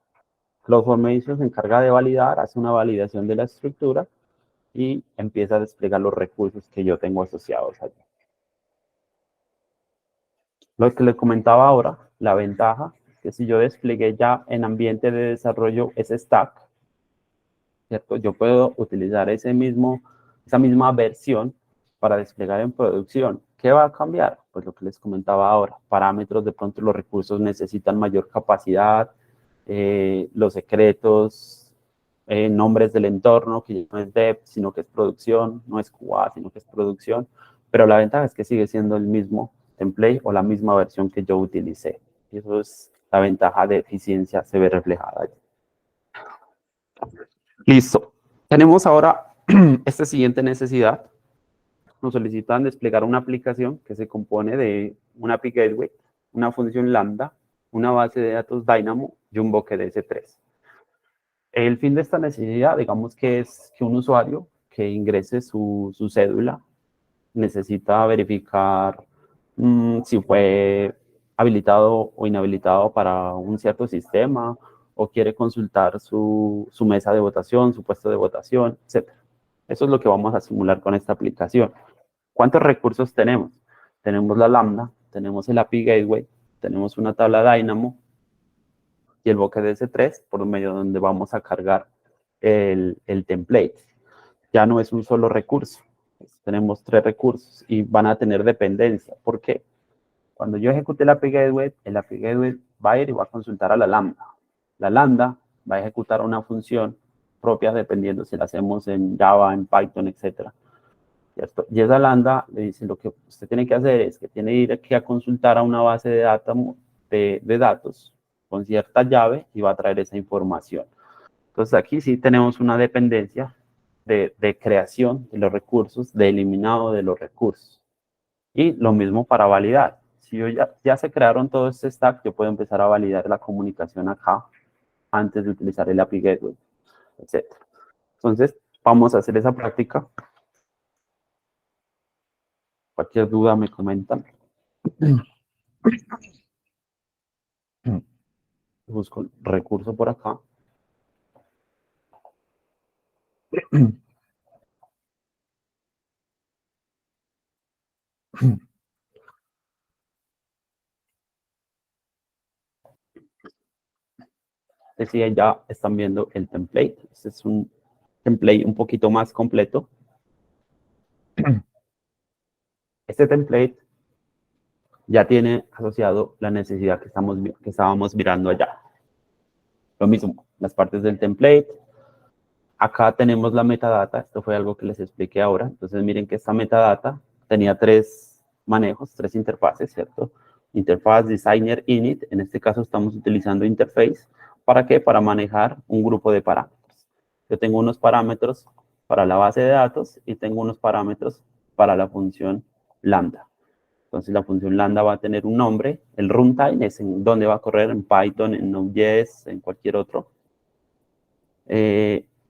CloudFormation se encarga de validar, hace una validación de la estructura y empieza a desplegar los recursos que yo tengo asociados allí. Lo que les comentaba ahora, la ventaja es que si yo desplegué ya en ambiente de desarrollo ese stack, ¿cierto? Yo puedo utilizar esa misma versión para desplegar en producción. ¿Qué va a cambiar? Pues lo que les comentaba ahora, parámetros, de pronto los recursos necesitan mayor capacidad, los secretos, nombres del entorno, que no es dev, sino que es producción, no es QA, sino que es producción, pero la ventaja es que sigue siendo el mismo template o la misma versión que yo utilicé. Y eso es la ventaja de eficiencia, se ve reflejada allí. Listo. Tenemos ahora esta siguiente necesidad. Nos solicitan desplegar una aplicación que se compone de un API Gateway, una función Lambda, una base de datos Dynamo y un bucket de S3. El fin de esta necesidad, digamos que es que un usuario que ingrese su cédula necesita verificar si fue habilitado o inhabilitado para un cierto sistema, o quiere consultar su mesa de votación, su puesto de votación, etc. Eso es lo que vamos a simular con esta aplicación. ¿Cuántos recursos tenemos? Tenemos la Lambda, tenemos el API Gateway, tenemos una tabla Dynamo y el bucket de S3, por medio de donde vamos a cargar el template. Ya no es un solo recurso, tenemos 3 recursos y van a tener dependencia. ¿Por qué? Cuando yo ejecute el API Gateway va a ir y va a consultar a la Lambda. La Lambda va a ejecutar una función propia, dependiendo si la hacemos en Java, en Python, etc. Y esa Lambda le dice: lo que usted tiene que hacer es que tiene que ir aquí a consultar a una base de datos con cierta llave y va a traer esa información. Entonces aquí sí tenemos una dependencia de creación de los recursos, de eliminado de los recursos. Y lo mismo para validar. Si yo ya se crearon todo este stack, yo puedo empezar a validar la comunicación acá antes de utilizar el API Gateway, etc. Entonces, vamos a hacer esa práctica. Cualquier duda me comentan. Busco el recurso por acá. Decía, ya están viendo el template. Este es un template un poquito más completo. Este template ya tiene asociado la necesidad que estábamos mirando allá. Lo mismo, las partes del template. Acá tenemos la metadata. Esto fue algo que les expliqué ahora. Entonces, miren que esta metadata tenía 3 manejos, 3 interfaces, ¿cierto? Interfaz, designer, init. En este caso estamos utilizando interface. ¿Para qué? Para manejar un grupo de parámetros. Yo tengo unos parámetros para la base de datos y tengo unos parámetros para la función lambda. Entonces, la función lambda va a tener un nombre. El runtime es en donde va a correr, en Python, en Node.js, en cualquier otro.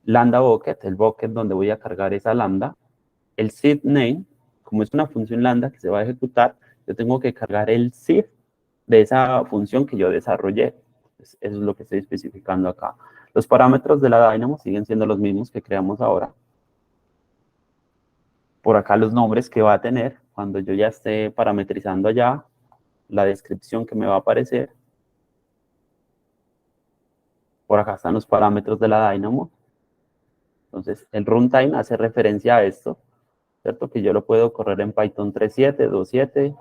Lambda bucket, el bucket donde voy a cargar esa lambda. El seed name, como es una función lambda que se va a ejecutar, yo tengo que cargar el seed de esa función que yo desarrollé. Eso es lo que estoy especificando acá. Los parámetros de la Dynamo siguen siendo los mismos que creamos ahora. Por acá los nombres que va a tener cuando yo ya esté parametrizando allá. la descripción que me va a aparecer. Por acá están los parámetros de la Dynamo. Entonces, el runtime hace referencia a esto, ¿cierto? Que yo lo puedo correr en Python 3.7, 2.7,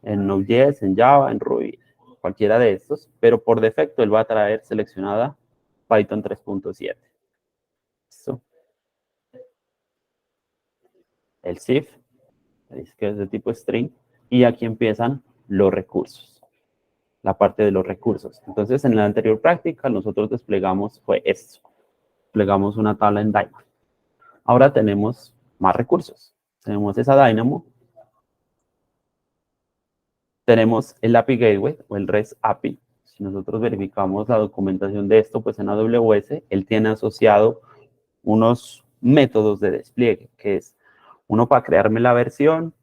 en Node.js, en Java, en Ruby, cualquiera de estos, pero por defecto él va a traer seleccionada Python 3.7. ¿Listo? El CIF, que es de tipo string, y aquí empiezan los recursos, la parte de los recursos. Entonces, en la anterior práctica, nosotros desplegamos, fue esto, desplegamos una tabla en Dynamo. Ahora tenemos más recursos. Tenemos esa Dynamo, tenemos el API Gateway o el REST API. Si nosotros verificamos la documentación de esto, pues en AWS, él tiene asociado unos métodos de despliegue, que es uno para crearme la versión,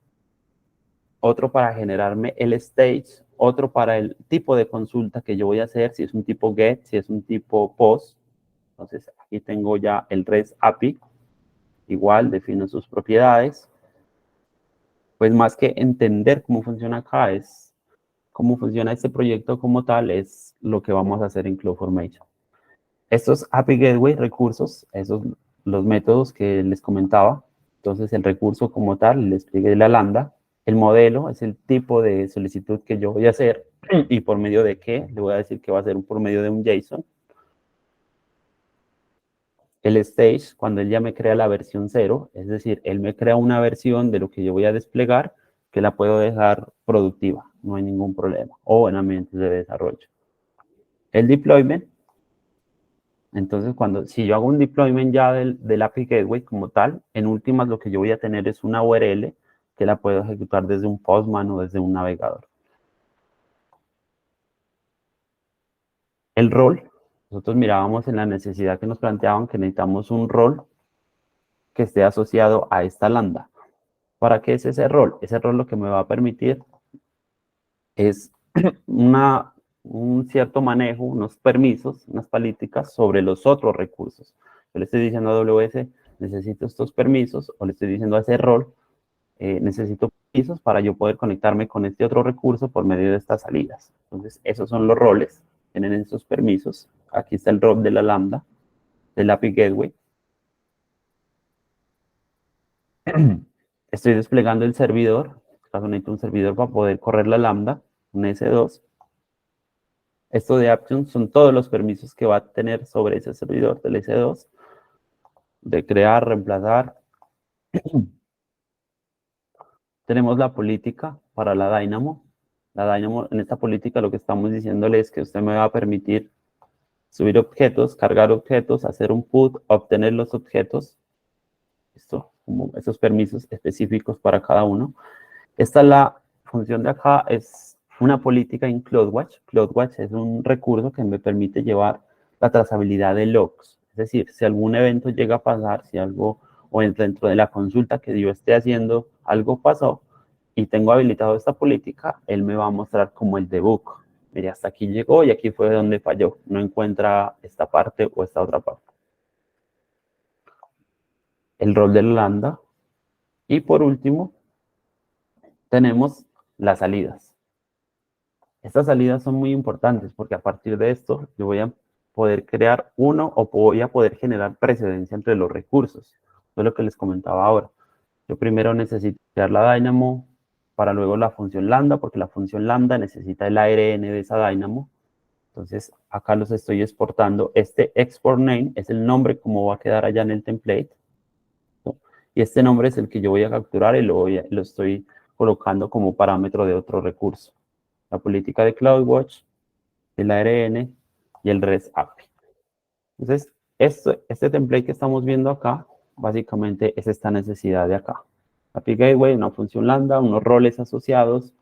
otro para generarme el stage, otro para el tipo de consulta que yo voy a hacer, si es un tipo GET, si es un tipo POST. Entonces, aquí tengo ya el REST API. Igual, defino sus propiedades. Pues más que entender cómo funciona acá, es cómo funciona este proyecto como tal, es lo que vamos a hacer en CloudFormation. Estos API Gateway recursos, esos los métodos que les comentaba. Entonces, el recurso como tal, el despliegue de la lambda. El modelo es el tipo de solicitud que yo voy a hacer y por medio de qué. Le voy a decir que va a ser por medio de un JSON. El stage, cuando él ya me crea la versión 0, es decir, él me crea una versión de lo que yo voy a desplegar que la puedo dejar productiva, no hay ningún problema, o en ambientes de desarrollo. El deployment, entonces si yo hago un deployment ya del API Gateway como tal, en últimas lo que yo voy a tener es una URL que la puedo ejecutar desde un Postman o desde un navegador. El rol, nosotros mirábamos en la necesidad que nos planteaban que necesitamos un rol que esté asociado a esta lambda. ¿Para qué es ese rol? Ese rol lo que me va a permitir es un cierto manejo, unos permisos, unas políticas sobre los otros recursos. Yo le estoy diciendo a AWS, necesito estos permisos, o le estoy diciendo a ese rol, necesito permisos para yo poder conectarme con este otro recurso por medio de estas salidas. Entonces, esos son los roles, tienen esos permisos. Aquí está el rol de la lambda, del API Gateway. Estoy desplegando el servidor, en este caso necesito un servidor para poder correr la lambda, un S2. Esto de actions son todos los permisos que va a tener sobre ese servidor del S2, de crear, reemplazar. Tenemos la política para la Dynamo. La Dynamo, en esta política lo que estamos diciéndole es que usted me va a permitir subir objetos, cargar objetos, hacer un put, obtener los objetos. Esto, como esos permisos específicos para cada uno. Esta es la función de acá, es una política en CloudWatch. CloudWatch es un recurso que me permite llevar la trazabilidad de logs. Es decir, si algún evento llega a pasar, si algo, o dentro de la consulta que yo esté haciendo, algo pasó y tengo habilitado esta política, él me va a mostrar como el debug. Mire, hasta aquí llegó y aquí fue donde falló. No encuentra esta parte o esta otra parte. El rol de la lambda. Y por último, tenemos las salidas. Estas salidas son muy importantes porque a partir de esto yo voy a poder crear uno o voy a poder generar precedencia entre los recursos. Eso es lo que les comentaba ahora. Yo primero necesito crear la Dynamo para luego la función lambda, porque la función lambda necesita el ARN de esa Dynamo. Entonces acá los estoy exportando. Este export name es el nombre como va a quedar allá en el template. Y este nombre es el que yo voy a capturar y lo estoy colocando como parámetro de otro recurso. La política de CloudWatch, el ARN y el REST API. Entonces, este template que estamos viendo acá, básicamente es esta necesidad de acá. API Gateway, una función lambda, unos roles asociados,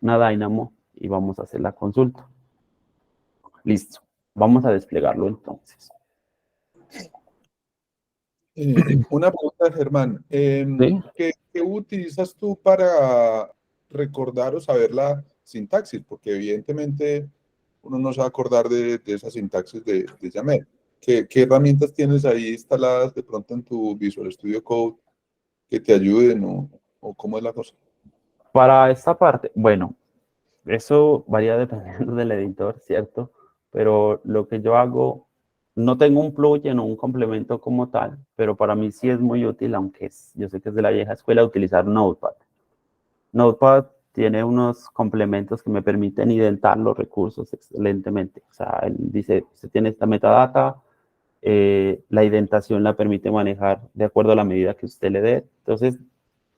una Dynamo y vamos a hacer la consulta. Listo. Vamos a desplegarlo entonces. Una pregunta, Germán. ¿Sí? ¿Qué utilizas tú para recordar o saber la sintaxis? Porque evidentemente uno no se va a acordar de esa sintaxis de YAML. ¿Qué herramientas tienes ahí instaladas de pronto en tu Visual Studio Code que te ayuden o cómo es la cosa? Para esta parte, bueno, Eso varía dependiendo del editor, ¿cierto? Pero lo que yo hago, no tengo un plugin o un complemento como tal, pero para mí sí es muy útil, aunque yo sé que es de la vieja escuela, utilizar Notepad. Notepad tiene unos complementos que me permiten identar los recursos excelentemente. O sea, él dice, usted tiene esta metadata, la indentación la permite manejar de acuerdo a la medida que usted le dé. Entonces,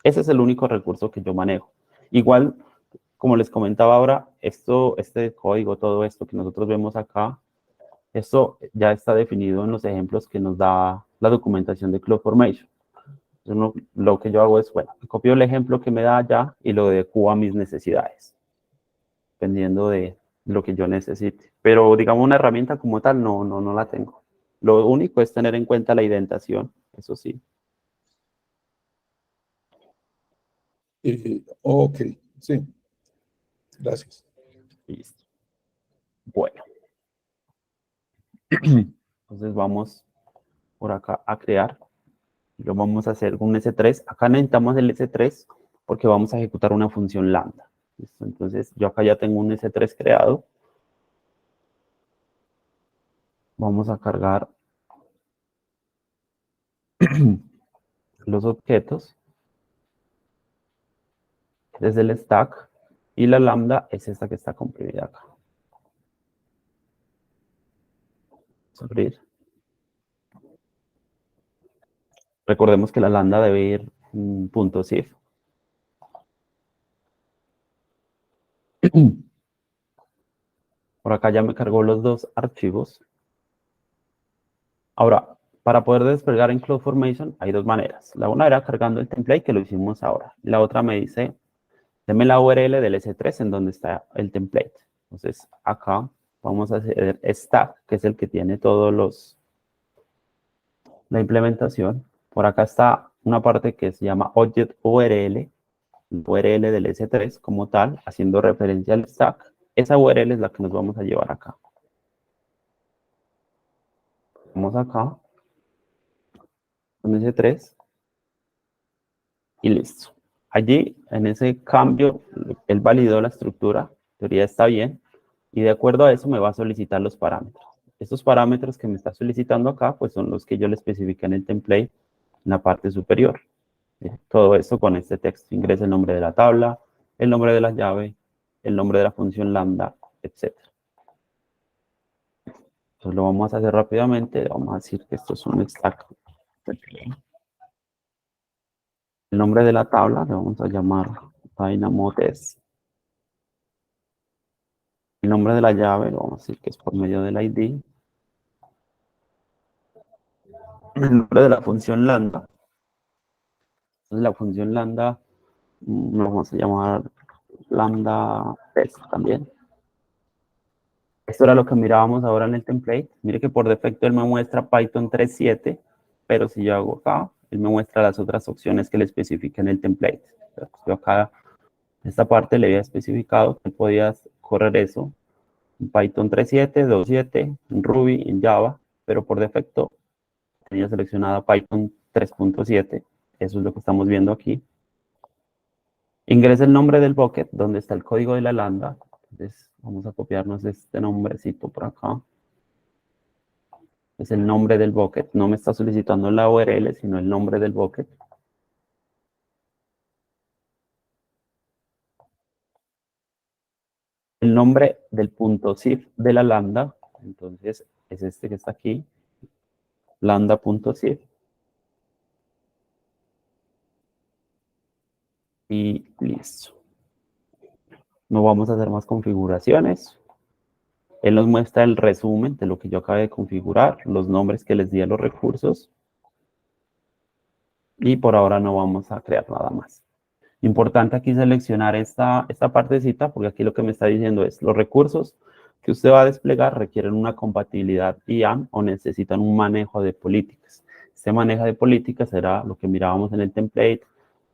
ese es el único recurso que yo manejo. Igual, como les comentaba ahora, este código, todo esto que nosotros vemos acá, esto ya está definido en los ejemplos que nos da la documentación de CloudFormation. Lo que yo hago es, bueno, copio el ejemplo que me da ya y lo adecuo a mis necesidades, dependiendo de lo que yo necesite. Pero, digamos, una herramienta como tal no la tengo. Lo único es tener en cuenta la indentación, eso sí. Ok, sí, gracias. Listo. Bueno. Entonces vamos por acá a crear. Lo vamos a hacer con un S3. Acá necesitamos el S3 porque vamos a ejecutar una función lambda. ¿Listo? Entonces yo acá ya tengo un S3 creado. Vamos a cargar los objetos desde el stack y la lambda es esta que está comprimida acá. Vamos a abrir. Recordemos que la lambda debe ir .zip. Por acá ya me cargó los dos archivos. Ahora, para poder desplegar en CloudFormation hay dos maneras. La una era cargando el template, que lo hicimos ahora. La otra me dice, deme la URL del S3 en donde está el template. Entonces, acá vamos a hacer stack, que es el que tiene todos la implementación. Por acá está una parte que se llama Object URL, URL del S3 como tal, haciendo referencia al stack. Esa URL es la que nos vamos a llevar acá. Vamos acá, con S3, y listo. Allí, en ese cambio, él validó la estructura, en teoría está bien, y de acuerdo a eso me va a solicitar los parámetros. Estos parámetros que me está solicitando acá, pues son los que yo le especifiqué en el template, en la parte superior. Todo esto con este texto. Ingresa el nombre de la tabla, el nombre de la llave, el nombre de la función lambda, etc. Entonces lo vamos a hacer rápidamente. Vamos a decir que esto es un stack. El nombre de la tabla le vamos a llamar DynamoTest. El nombre de la llave lo vamos a decir que es por medio del ID. El nombre de la función lambda. Entonces la función lambda lo vamos a llamar lambda test también. Esto era lo que mirábamos ahora en el template. Mire que por defecto él me muestra Python 3.7, pero si yo hago acá, él me muestra las otras opciones que le especifica en el template. Yo acá, en esta parte le había especificado que podías correr eso en Python 3.7, 2.7, en Ruby, en Java, pero por defecto tenía seleccionada Python 3.7. Eso es lo que estamos viendo aquí. Ingresa el nombre del bucket, donde está el código de la lambda. Entonces, vamos a copiarnos este nombrecito por acá. Es el nombre del bucket. No me está solicitando la URL, sino el nombre del bucket. El nombre del punto .zip de la lambda. Entonces, es este que está aquí. Lambda.zip. Y listo. No vamos a hacer más configuraciones. Él nos muestra el resumen de lo que yo acabé de configurar, los nombres que les di a los recursos. Y por ahora no vamos a crear nada más. Importante aquí seleccionar esta partecita, porque aquí lo que me está diciendo es los recursos que usted va a desplegar requieren una compatibilidad IAM o necesitan un manejo de políticas. Este manejo de políticas será lo que mirábamos en el template,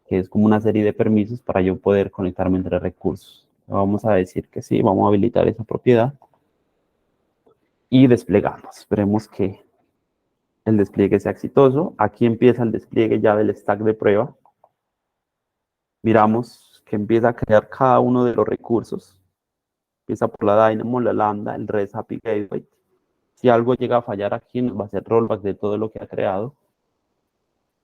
que es como una serie de permisos para yo poder conectarme entre recursos. Vamos a decir que sí, vamos a habilitar esa propiedad y desplegamos. Esperemos que el despliegue sea exitoso. Aquí empieza el despliegue ya del stack de prueba. Miramos que empieza a crear cada uno de los recursos. Empieza por la Dynamo, la Lambda, el REST API Gateway. Si algo llega a fallar aquí, nos va a hacer rollback de todo lo que ha creado.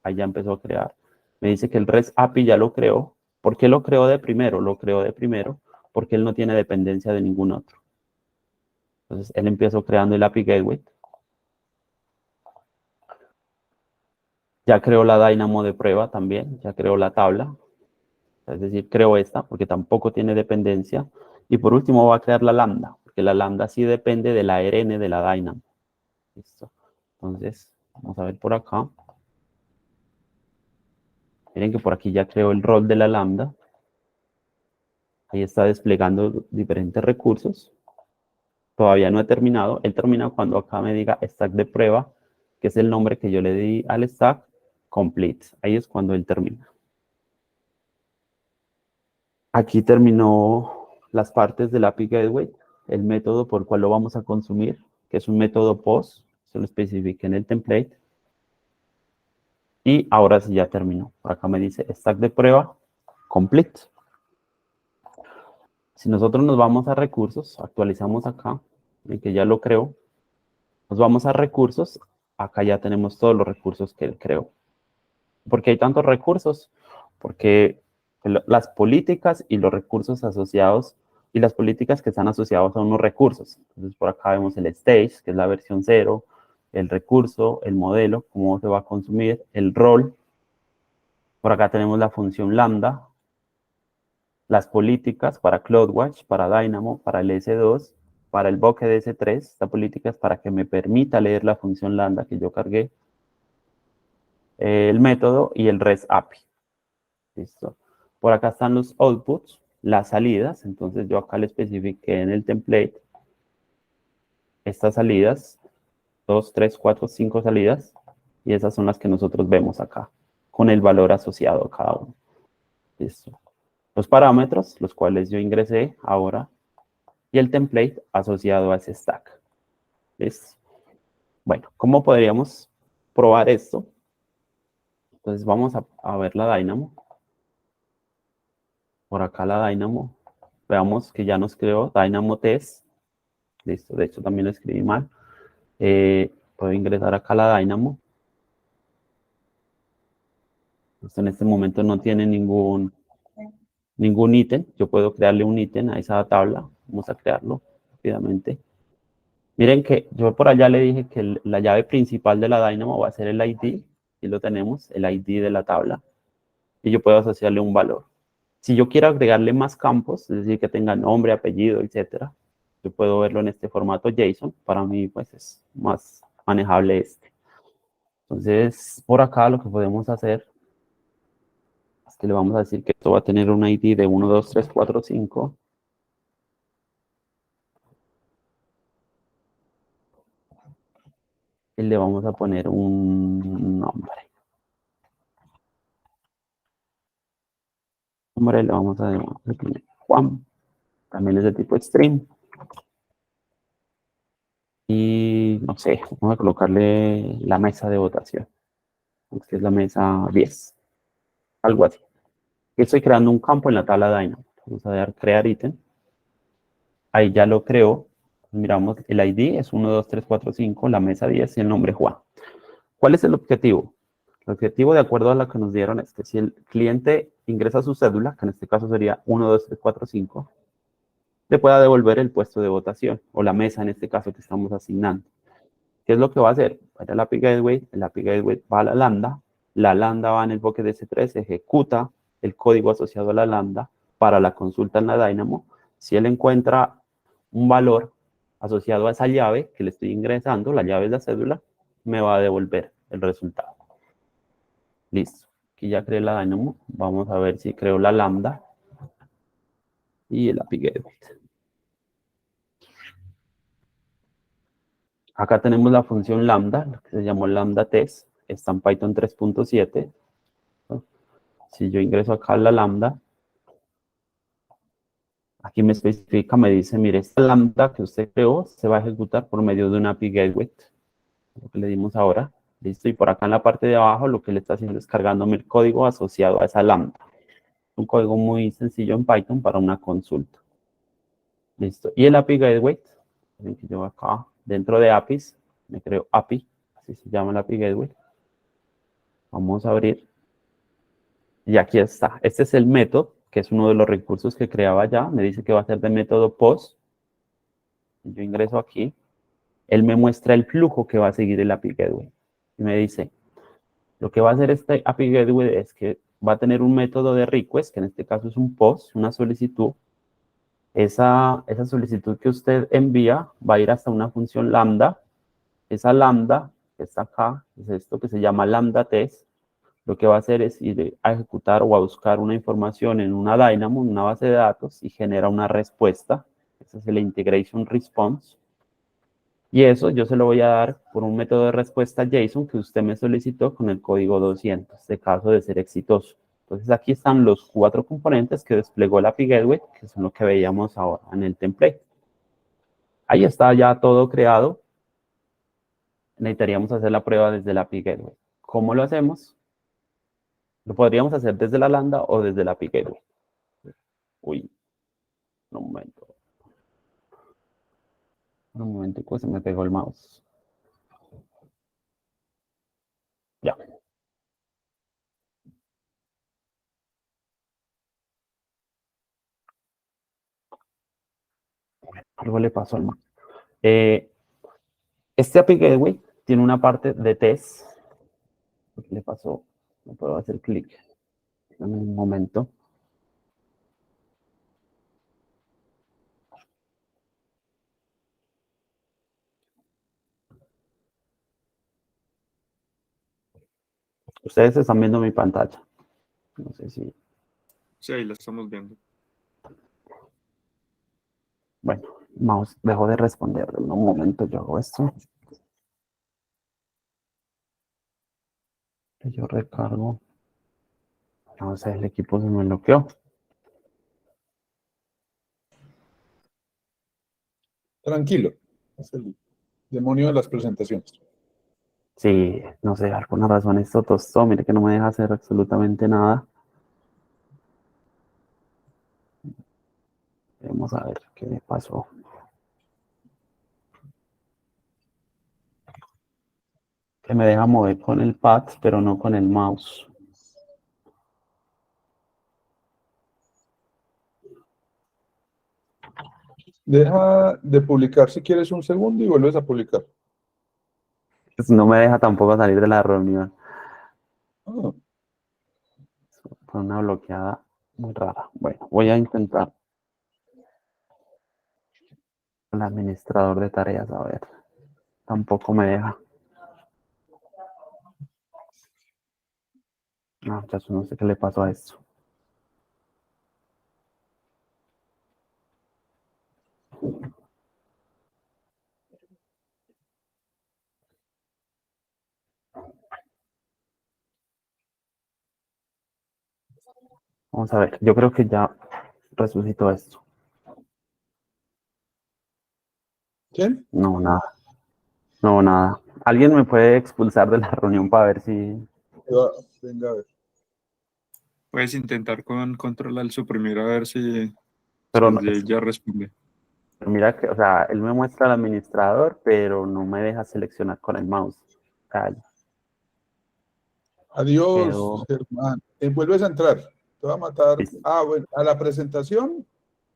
Ahí ya empezó a crear. Me dice que el REST API ya lo creó. ¿Por qué lo creó de primero? Lo creó de primero porque él no tiene dependencia de ningún otro. Entonces, él empezó creando el API Gateway. Ya creó la Dynamo de prueba también. Ya creó la tabla. Es decir, creó esta porque tampoco tiene dependencia. Y por último va a crear la Lambda, porque la Lambda sí depende de la RN de la Dynamo. Listo. Entonces, vamos a ver por acá. Miren que por aquí ya creó el rol de la Lambda. Ahí está desplegando diferentes recursos. Todavía no he terminado. Él termina cuando acá me diga stack de prueba, que es el nombre que yo le di al stack, complete. Ahí es cuando él termina. Aquí terminó las partes del API Gateway, el método por el cual lo vamos a consumir, que es un método POST, se lo especifique en el template. Y ahora sí ya terminó. Por acá me dice stack de prueba, complete. Si nosotros nos vamos a recursos, actualizamos acá, en que ya lo creó, nos vamos a recursos, acá ya tenemos todos los recursos que él creó. ¿Por qué hay tantos recursos? Porque las políticas y los recursos asociados, y las políticas que están asociados a unos recursos. Entonces, por acá vemos el stage, que es la versión 0, el recurso, el modelo, cómo se va a consumir, el rol. Por acá tenemos la función lambda, las políticas para CloudWatch, para Dynamo, para el S2, para el bucket S3. Esta política es para que me permita leer la función lambda que yo cargué, el método y el REST API. Listo. Por acá están los outputs, las salidas. Entonces yo acá le especifiqué en el template estas salidas, 2, 3, 4, 5 salidas. Y esas son las que nosotros vemos acá, con el valor asociado a cada uno. Listo. Los parámetros, los cuales yo ingresé ahora, y el template asociado a ese stack. ¿Listo? Bueno, ¿cómo podríamos probar esto? Entonces vamos a ver la Dynamo. Por acá la Dynamo. Veamos que ya nos creó Dynamo Test. Listo, de hecho también lo escribí mal. Puedo ingresar acá a la Dynamo. Esto en este momento no tiene ningún ítem. Yo puedo crearle un ítem a esa tabla. Vamos a crearlo rápidamente. Miren que yo por allá le dije que la llave principal de la Dynamo va a ser el ID. Y lo tenemos, el ID de la tabla. Y yo puedo asociarle un valor. Si yo quiero agregarle más campos, es decir, que tenga nombre, apellido, etcétera, yo puedo verlo en este formato JSON. Para mí, pues, es más manejable este. Entonces, por acá lo que podemos hacer es que le vamos a decir que esto va a tener un ID de 1, 2, 3, 4, 5. Y le vamos a poner un nombre. Le vamos a poner Juan. También es de tipo string. Y, no sé, vamos a colocarle la mesa de votación, que es la mesa 10. Algo así. Estoy creando un campo en la tabla Dynamo. Vamos a dar crear ítem. Ahí ya lo creo. Miramos, el ID es 1, 2, 3, 4, 5, la mesa 10 y el nombre Juan. ¿Cuál es el objetivo? El objetivo, de acuerdo a lo que nos dieron, es que si el cliente ingresa su cédula, que en este caso sería 1, 2, 3, 4, 5, le pueda devolver el puesto de votación, o la mesa en este caso que estamos asignando. ¿Qué es lo que va a hacer? Va a la API Gateway, el API Gateway va a la Lambda va en el bucket S3, ejecuta el código asociado a la Lambda para la consulta en la Dynamo. Si él encuentra un valor asociado a esa llave que le estoy ingresando, la llave es la cédula, me va a devolver el resultado. Listo. Aquí ya creé la Dynamo. Vamos a ver si creo la Lambda y el API Gateway. Acá tenemos la función lambda, que se llamó lambda test, está en Python 3.7. Si yo ingreso acá a la lambda, aquí me especifica, me dice, mire, esta lambda que usted creó se va a ejecutar por medio de una API Gateway, lo que le dimos ahora. Listo, y por acá en la parte de abajo lo que le está haciendo es cargándome el código asociado a esa lambda. Un código muy sencillo en Python para una consulta. Listo. Y el API Gateway, así que yo acá, dentro de APIs, me creo API, así se llama el API Gateway. Vamos a abrir. Y aquí está. Este es el método, que es uno de los recursos que creaba ya. Me dice que va a ser de método post. Yo ingreso aquí. Él me muestra el flujo que va a seguir el API Gateway. Y me dice, lo que va a hacer este API Gateway es que va a tener un método de request, que en este caso es un post, una solicitud. Esa solicitud que usted envía va a ir hasta una función lambda. Esa lambda que está acá, es esto que se llama lambda test. Lo que va a hacer es ir a ejecutar o a buscar una información en una Dynamo, en una base de datos, y genera una respuesta. Ese es el integration response. Y eso yo se lo voy a dar por un método de respuesta JSON que usted me solicitó con el código 200, de caso de ser exitoso. Entonces aquí están los 4 componentes que desplegó el API Gateway, que son lo que veíamos ahora en el template. Ahí está ya todo creado. Necesitaríamos hacer la prueba desde el API Gateway. ¿Cómo lo hacemos? Lo podríamos hacer desde la Lambda o desde la API Gateway. Uy, un momento. Un momentico, se me pegó el mouse. Ya. Algo le pasó al mouse. Este API Gateway tiene una parte de test. ¿Qué le pasó? No puedo hacer clic. En un momento. Ustedes están viendo mi pantalla. No sé si... Sí, ahí la estamos viendo. Bueno, mouse dejó de responder. En un momento yo hago esto. Yo recargo. No sé, el equipo se me bloqueó. Tranquilo. Es el demonio de las presentaciones. Sí, no sé, alguna razón esto tostó. Mire que no me deja hacer absolutamente nada. Vamos a ver qué le pasó. Que me deja mover con el pad, pero no con el mouse. Deja de publicar si quieres un segundo y vuelves a publicar. Pues no me deja tampoco salir de la reunión. Ah, Fue una bloqueada muy rara. Bueno, voy a intentar el administrador de tareas, a ver. Tampoco me deja. No, ya no sé qué le pasó a esto. Vamos a ver, yo creo que ya resucitó esto. ¿quién? No, nada. No, nada. ¿Alguien me puede expulsar de la reunión para ver si... Venga, a ver. Puedes intentar con control al suprimir a ver si Pero no, desde ahí ya responde. pero mira que, o sea, él me muestra el administrador, pero no me deja seleccionar con el mouse. O sea, Adiós, quedó... Germán. Vuelves a entrar. Te va a matar. Listo. Ah, bueno, a la presentación,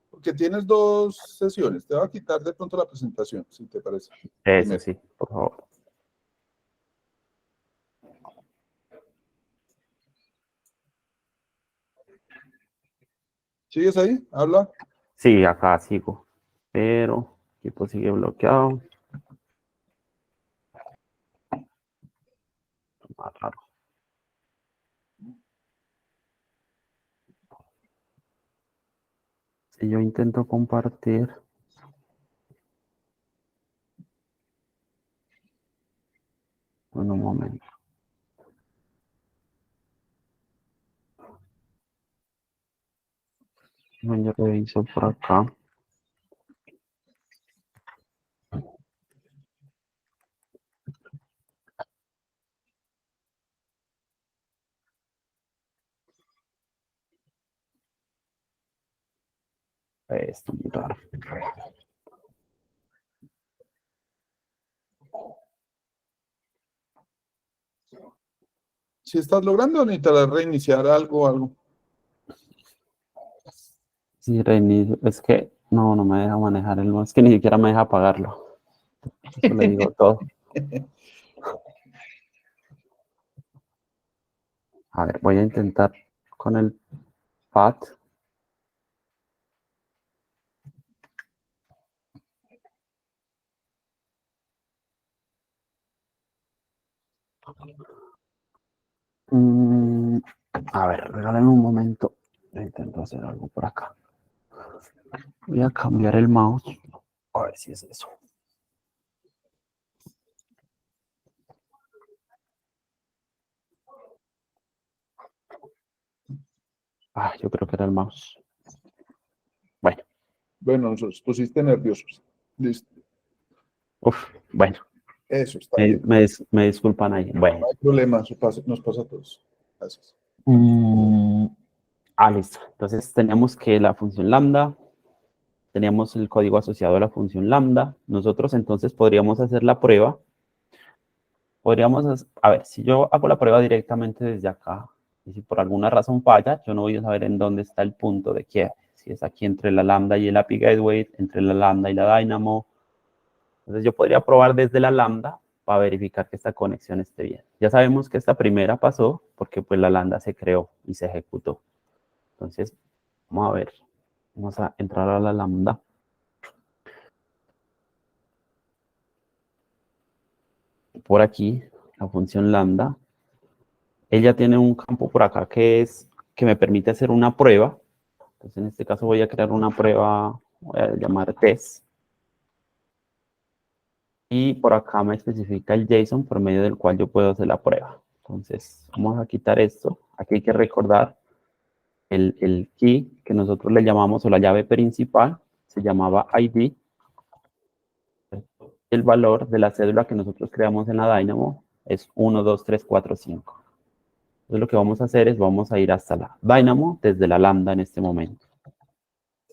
porque tienes 2 sesiones. Te va a quitar de pronto la presentación, si te parece. Eso Primero. sí, por favor. ¿Sigues ahí? Habla. Sí, acá sigo. Pero el equipo sigue bloqueado. Más raro. Si yo intento compartir... En un momento. Bueno, yo reviso por acá. Esto es muy raro. Si estás logrando, necesitas reiniciar algo. Sí, reinicio. Es que no me deja manejar el mouse. Es que ni siquiera me deja apagarlo. Eso le digo todo. A ver, voy a intentar con el pad. A ver, regálame un momento. Intento hacer algo por acá. Voy a cambiar el mouse. A ver si es eso. Yo creo que era el mouse. Bueno. Bueno, nos pusiste nerviosos. Listo. Bueno. Eso está bien. Me disculpan ahí. Bueno. No hay problema, nos pasa a todos. Gracias. Listo. Entonces teníamos que la función lambda, teníamos el código asociado a la función lambda. Nosotros entonces podríamos hacer la prueba. A ver, si yo hago la prueba directamente desde acá, y si por alguna razón falla, yo no voy a saber en dónde está el punto de quiebre. Si es aquí entre la lambda y el API Gateway, entre la lambda y la Dynamo. Entonces yo podría probar desde la lambda para verificar que esta conexión esté bien. Ya sabemos que esta primera pasó porque pues la lambda se creó y se ejecutó. Entonces, vamos a ver. Vamos a entrar a la lambda. Por aquí, la función lambda. Ella tiene un campo por acá que me permite hacer una prueba. Entonces, en este caso voy a crear una prueba, voy a llamar test. Y por acá me especifica el JSON por medio del cual yo puedo hacer la prueba. Entonces, vamos a quitar esto. Aquí hay que recordar el key que nosotros le llamamos, o la llave principal, se llamaba ID. El valor de la cédula que nosotros creamos en la Dynamo es 1, 2, 3, 4, 5. Entonces lo que vamos a hacer es, vamos a ir hasta la Dynamo desde la lambda en este momento.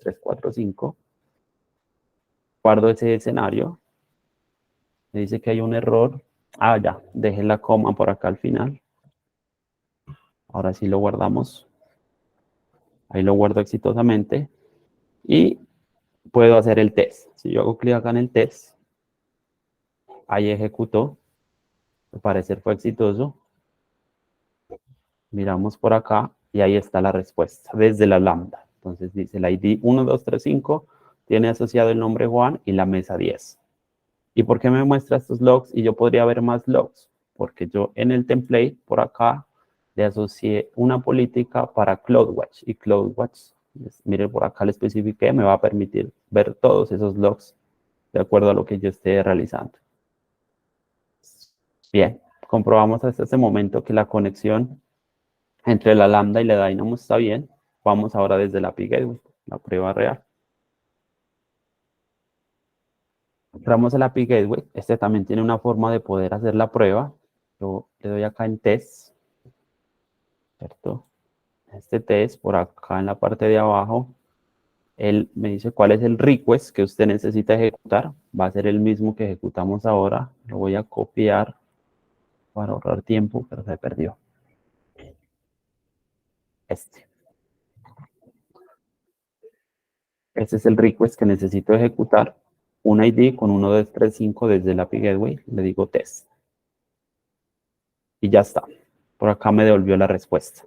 3, 4, 5. Guardo ese escenario. Me dice que hay un error. Ya, dejé la coma por acá al final. Ahora sí lo guardamos. Ahí lo guardo exitosamente. Y puedo hacer el test. Si yo hago clic acá en el test, ahí ejecutó. Al parecer fue exitoso. Miramos por acá y ahí está la respuesta desde la lambda. Entonces dice el ID 1235 tiene asociado el nombre Juan y la mesa 10. ¿Y por qué me muestra estos logs? Y yo podría ver más logs. Porque yo en el template por acá le asocié una política para CloudWatch. Y CloudWatch, miren por acá le especifiqué, me va a permitir ver todos esos logs de acuerdo a lo que yo esté realizando. Bien, comprobamos hasta este momento que la conexión entre la lambda y la Dynamo está bien. Vamos ahora desde la API Gateway, la prueba real. Entramos a la API Gateway. Este también tiene una forma de poder hacer la prueba. Yo le doy acá en test, ¿cierto? Este test, por acá en la parte de abajo, él me dice cuál es el request que usted necesita ejecutar. Va a ser el mismo que ejecutamos ahora. Lo voy a copiar para ahorrar tiempo, pero se perdió. Este es el request que necesito ejecutar. Un ID con 1, 2, 3, 5 desde el API Gateway. Le digo test. Y ya está. Por acá me devolvió la respuesta.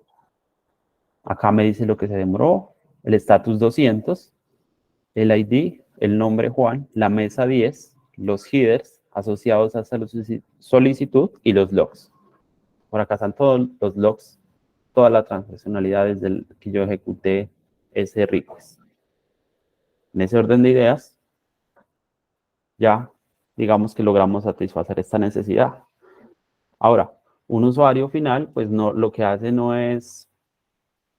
Acá me dice lo que se demoró, el estatus 200, el ID, el nombre Juan, la mesa 10, los headers asociados a esa solicitud y los logs. Por acá están todos los logs, toda la transaccionalidad desde el que yo ejecuté ese request. En ese orden de ideas, ya digamos que logramos satisfacer esta necesidad. Ahora, un usuario final, pues no, lo que hace no es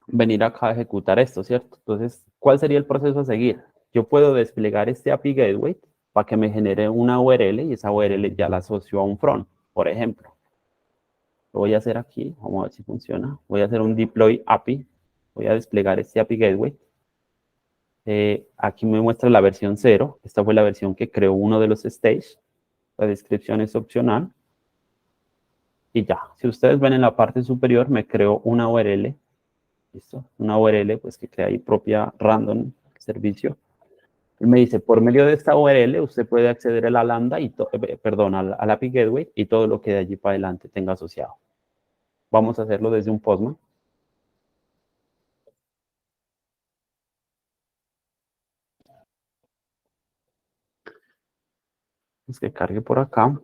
venir acá a ejecutar esto, ¿cierto? Entonces, ¿cuál sería el proceso a seguir? Yo puedo desplegar este API Gateway para que me genere una URL y esa URL ya la asocio a un front, por ejemplo. Lo voy a hacer aquí, vamos a ver si funciona. Voy a hacer un deploy API, voy a desplegar este API Gateway. Aquí me muestra la versión 0. Esta fue la versión que creó uno de los stage. La descripción es opcional. Y ya, si ustedes ven en la parte superior, me creó una URL. ¿Listo? Una URL pues que crea ahí propia random servicio. Él me dice, por medio de esta URL, usted puede acceder a la Lambda, y perdón, al API Gateway y todo lo que de allí para adelante tenga asociado. Vamos a hacerlo desde un Postman. Es que cargue por acá.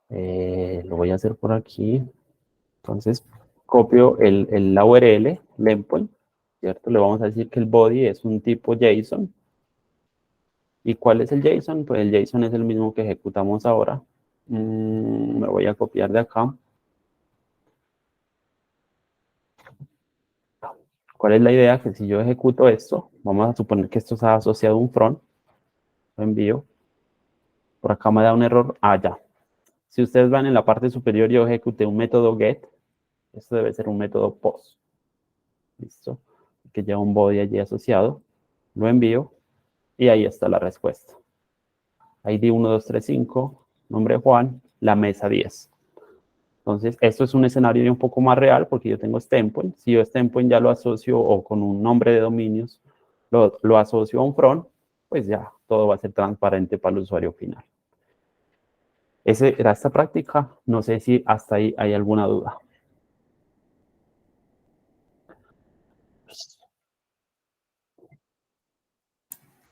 Lo voy a hacer por aquí. Entonces, copio la URL, el endpoint, ¿cierto? Le vamos a decir que el body es un tipo JSON. ¿Y cuál es el JSON? Pues el JSON es el mismo que ejecutamos ahora. Me voy a copiar de acá. ¿Cuál es la idea? Que si yo ejecuto esto, vamos a suponer que esto está asociado a un front, lo envío. Por acá me da un error. Ya. Si ustedes van en la parte superior, yo ejecuté un método get. Esto debe ser un método post. ¿Listo? Que lleva un body allí asociado. Lo envío y ahí está la respuesta. ID 1235, nombre Juan, la mesa 10. Entonces, esto es un escenario un poco más real porque yo tengo este endpoint. Si yo este endpoint ya lo asocio o con un nombre de dominios, lo asocio a un front, pues ya todo va a ser transparente para el usuario final. Esa era esta práctica. No sé si hasta ahí hay alguna duda.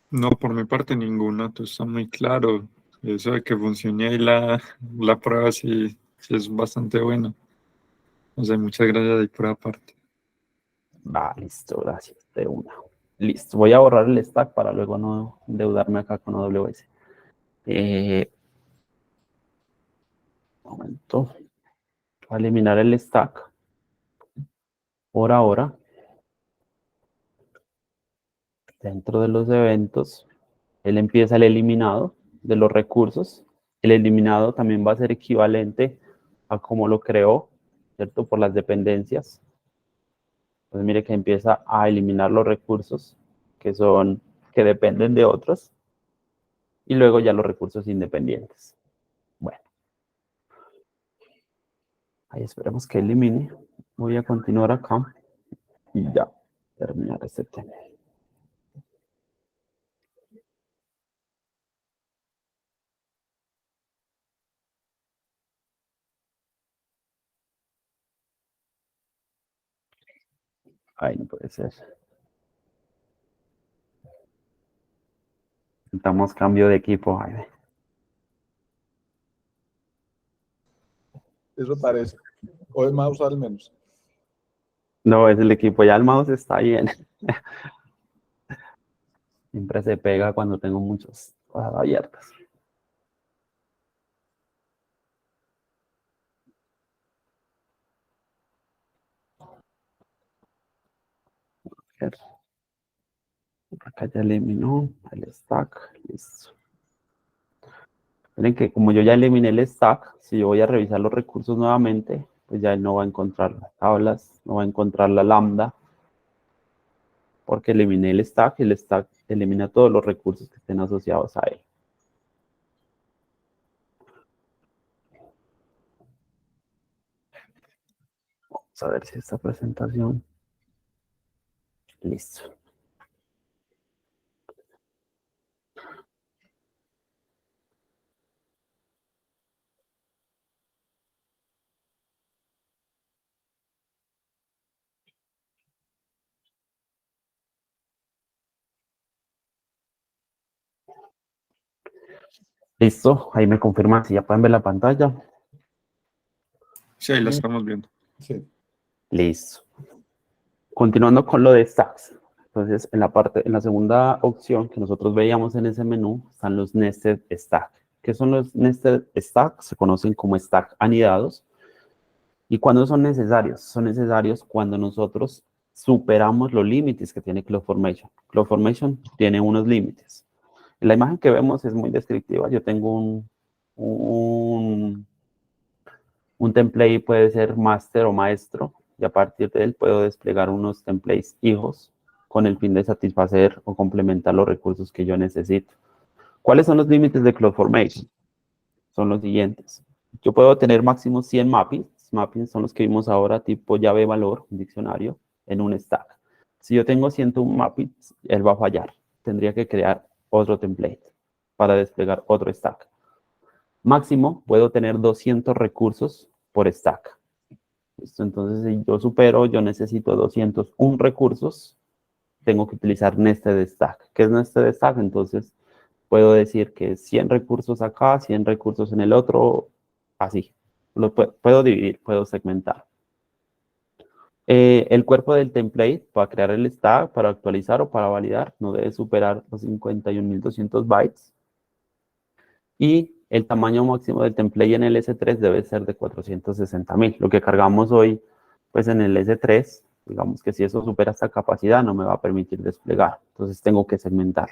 No, por mi parte ninguna, todo está muy claro. Eso de que funcione ahí la prueba sí, sí es bastante bueno. O sea, muchas gracias ahí por aparte. Va, listo, gracias. De una. Listo, voy a borrar el stack para luego no endeudarme acá con AWS. Un momento. Voy a eliminar el stack. Por ahora, dentro de los eventos, él empieza el eliminado de los recursos. El eliminado también va a ser equivalente a cómo lo creó, ¿cierto? Por las dependencias. Pues mire que empieza a eliminar los recursos que dependen de otros. Y luego ya los recursos independientes. Bueno. Ahí esperemos que elimine. Voy a continuar acá. Y ya, terminar este tema. Ay, no puede ser. Necesitamos cambio de equipo, Jaime. Eso parece. O es mouse al menos. No, es el equipo. Ya el mouse está bien. Siempre se pega cuando tengo muchas cosas abiertas. Acá ya eliminó el stack. Listo. Miren que como yo ya eliminé el stack, si yo voy a revisar los recursos nuevamente, pues ya él no va a encontrar las tablas, no va a encontrar la lambda, porque eliminé el stack y el stack elimina todos los recursos que estén asociados a él. Vamos a ver si esta presentación. Listo. Listo, ahí me confirman si ya pueden ver la pantalla. Sí, ahí la estamos viendo. Sí. Listo. Continuando con lo de stacks. Entonces, en la segunda opción que nosotros veíamos en ese menú, están los nested stack. ¿Qué son los nested stack? Se conocen como stack anidados. ¿Y cuándo son necesarios? Son necesarios cuando nosotros superamos los límites que tiene CloudFormation. CloudFormation tiene unos límites. La imagen que vemos es muy descriptiva. Yo tengo un template, puede ser master o maestro, y a partir de él puedo desplegar unos templates hijos. con el fin de satisfacer o complementar los recursos que yo necesito. ¿Cuáles son los límites de CloudFormation? Son los siguientes. Yo puedo tener máximo 100 mappings. Mappings son los que vimos ahora, tipo llave valor, un diccionario, en un stack. Si yo tengo 101 mappings, él va a fallar. Tendría que crear otro template para desplegar otro stack. Máximo, puedo tener 200 recursos por stack. ¿Listo? Entonces, si yo supero, yo necesito 201 recursos, tengo que utilizar nested stack. ¿Qué es nested stack? Entonces, puedo decir que 100 recursos acá, 100 recursos en el otro, así. Lo puedo dividir, puedo segmentar. El cuerpo del template para crear el stack, para actualizar o para validar, no debe superar los 51.200 bytes. Y el tamaño máximo del template en el S3 debe ser de 460.000. Lo que cargamos hoy, pues en el S3, digamos que si eso supera esta capacidad, no me va a permitir desplegar. Entonces tengo que segmentar.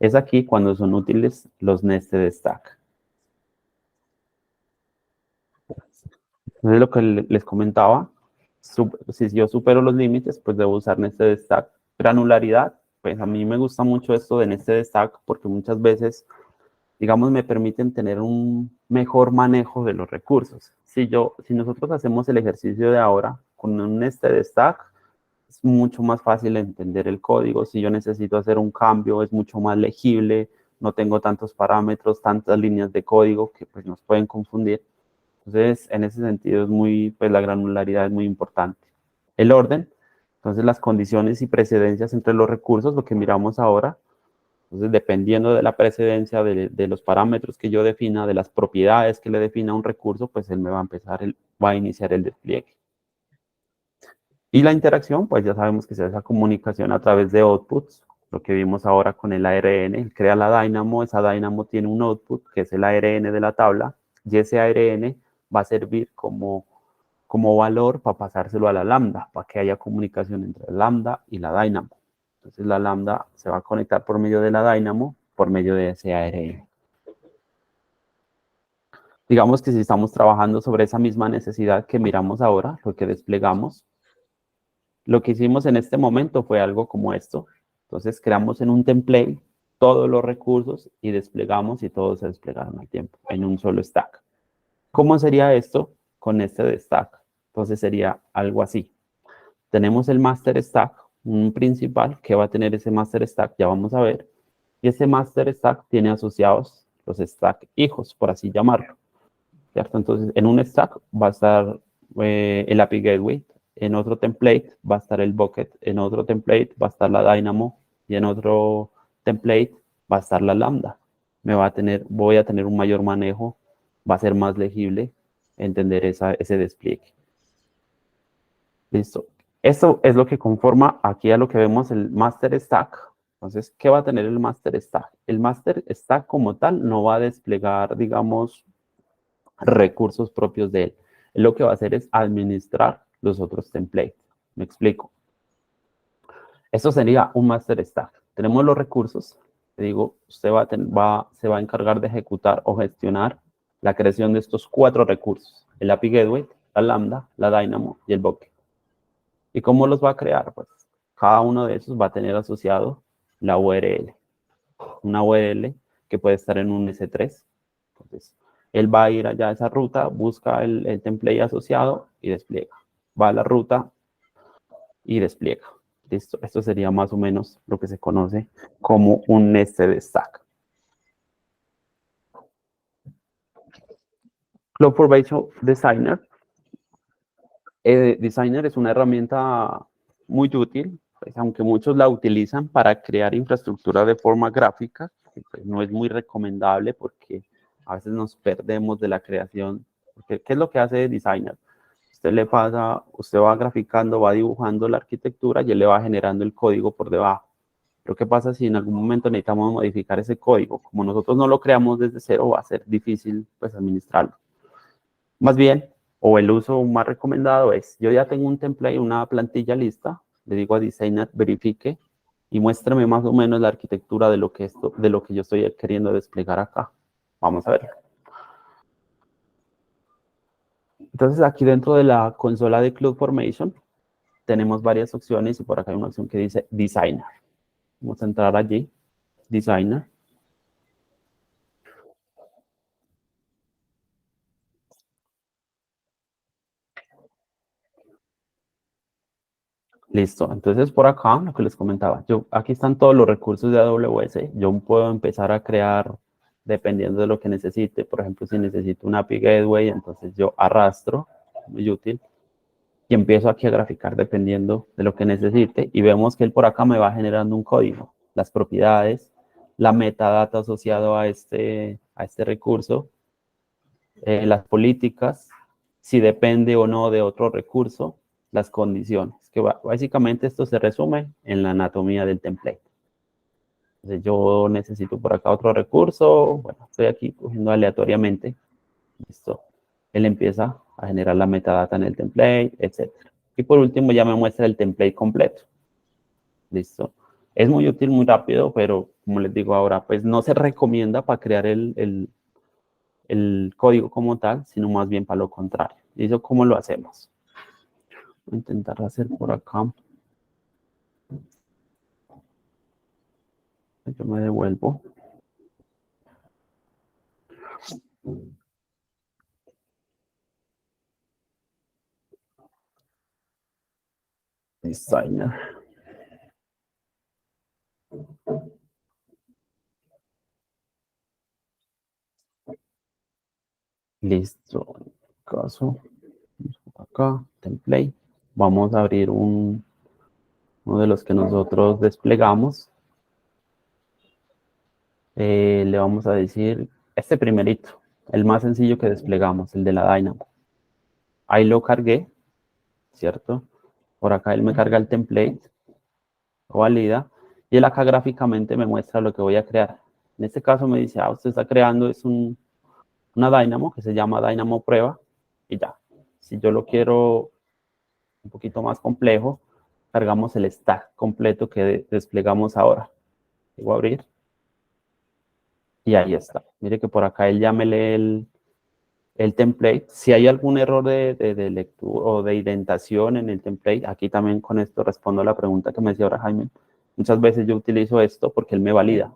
Es aquí cuando son útiles los nested stack. Entonces lo que les comentaba, si yo supero los límites, pues debo usar nested stack. Granularidad, pues a mí me gusta mucho esto de nested stack porque muchas veces, digamos, me permiten tener un mejor manejo de los recursos. Si nosotros hacemos el ejercicio de ahora con un nested stack, es mucho más fácil entender el código. Si yo necesito hacer un cambio, es mucho más legible, no tengo tantos parámetros, tantas líneas de código que pues nos pueden confundir. Entonces, en ese sentido, pues la granularidad es muy importante. El orden, entonces las condiciones y precedencias entre los recursos, lo que miramos ahora. Entonces, dependiendo de la precedencia, de los parámetros que yo defina, de las propiedades que le defina un recurso, pues él me va a iniciar el despliegue. Y la interacción, pues ya sabemos que es esa comunicación a través de outputs, lo que vimos ahora con el ARN, él crea la Dynamo, esa Dynamo tiene un output, que es el ARN de la tabla, y ese ARN va a servir como valor para pasárselo a la lambda, para que haya comunicación entre la lambda y la Dynamo. Entonces la lambda se va a conectar por medio de la Dynamo, por medio de ese ARN. Digamos que si estamos trabajando sobre esa misma necesidad que miramos ahora, lo que desplegamos, lo que hicimos en este momento fue algo como esto. Entonces creamos en un template todos los recursos y desplegamos y todos se desplegaron al tiempo en un solo stack. ¿Cómo sería esto con este de stack? Entonces sería algo así. Tenemos el master stack, un principal que va a tener ese master stack, ya vamos a ver. Y ese master stack tiene asociados los stack hijos, por así llamarlo. ¿Cierto? Entonces, en un stack va a estar el API Gateway, en otro template va a estar el bucket, en otro template va a estar la Dynamo y en otro template va a estar la Lambda. Voy a tener un mayor manejo, va a ser más legible entender ese despliegue. Listo. Esto es lo que conforma aquí a lo que vemos el master stack. Entonces, ¿qué va a tener el master stack? El master stack como tal no va a desplegar, digamos, recursos propios de él. Lo que va a hacer es administrar los otros templates. Me explico. Esto sería un master stack. Tenemos los recursos. Te digo, usted se va a encargar de ejecutar o gestionar la creación de estos 4 recursos. El API Gateway, la Lambda, la Dynamo y el bucket. ¿Y cómo los va a crear? Pues cada uno de esos va a tener asociado la URL. Una URL que puede estar en un S3. Entonces, él va a ir allá a esa ruta, busca el template asociado y despliega. Va a la ruta y despliega. Listo. Esto sería más o menos lo que se conoce como un nested stack. CloudFormation Designer. Designer es una herramienta muy útil, pues, aunque muchos la utilizan para crear infraestructura de forma gráfica, que pues, no es muy recomendable porque a veces nos perdemos de la creación. Porque, ¿qué es lo que hace Designer? Usted va graficando, va dibujando la arquitectura y él le va generando el código por debajo. Pero ¿qué pasa si en algún momento necesitamos modificar ese código? Como nosotros no lo creamos desde cero, va a ser difícil pues, administrarlo. Más bien, o el uso más recomendado es, yo ya tengo un template, una plantilla lista, le digo a Designer, verifique y muéstrame más o menos la arquitectura de lo que yo estoy queriendo desplegar acá. Vamos a ver. Entonces, aquí dentro de la consola de CloudFormation, tenemos varias opciones y por acá hay una opción que dice Designer. Vamos a entrar allí, Designer. Listo, entonces por acá, lo que les comentaba, aquí están todos los recursos de AWS, yo puedo empezar a crear dependiendo de lo que necesite, por ejemplo, si necesito una API Gateway, entonces yo arrastro, muy útil, y empiezo aquí a graficar dependiendo de lo que necesite, y vemos que él por acá me va generando un código, las propiedades, la metadata asociado a este recurso, las políticas, si depende o no de otro recurso, las condiciones, que básicamente esto se resume en la anatomía del template. Entonces yo necesito por acá otro recurso, bueno, estoy aquí cogiendo aleatoriamente, listo. Él empieza a generar la metadata en el template, etc. Y por último ya me muestra el template completo, listo. Es muy útil, muy rápido, pero como les digo ahora, pues no se recomienda para crear el código como tal, sino más bien para lo contrario. ¿Y eso cómo lo hacemos? Voy a intentar hacer por acá. Yo me devuelvo. Designer. Listo. En este caso, acá, template. Vamos a abrir uno de los que nosotros desplegamos. Le vamos a decir este primerito, el más sencillo que desplegamos, el de la Dynamo. Ahí lo cargué, ¿cierto? Por acá él me carga el template, lo valida, y él acá gráficamente me muestra lo que voy a crear. En este caso me dice, usted está creando una Dynamo que se llama Dynamo prueba, y ya. Si yo lo quiero un poquito más complejo, cargamos el stack completo que desplegamos ahora. Voy a abrir. Y ahí está. Mire que por acá él ya me lee el template. Si hay algún error de lectura o de indentación en el template, aquí también con esto respondo a la pregunta que me decía ahora Jaime. Muchas veces yo utilizo esto porque él me valida.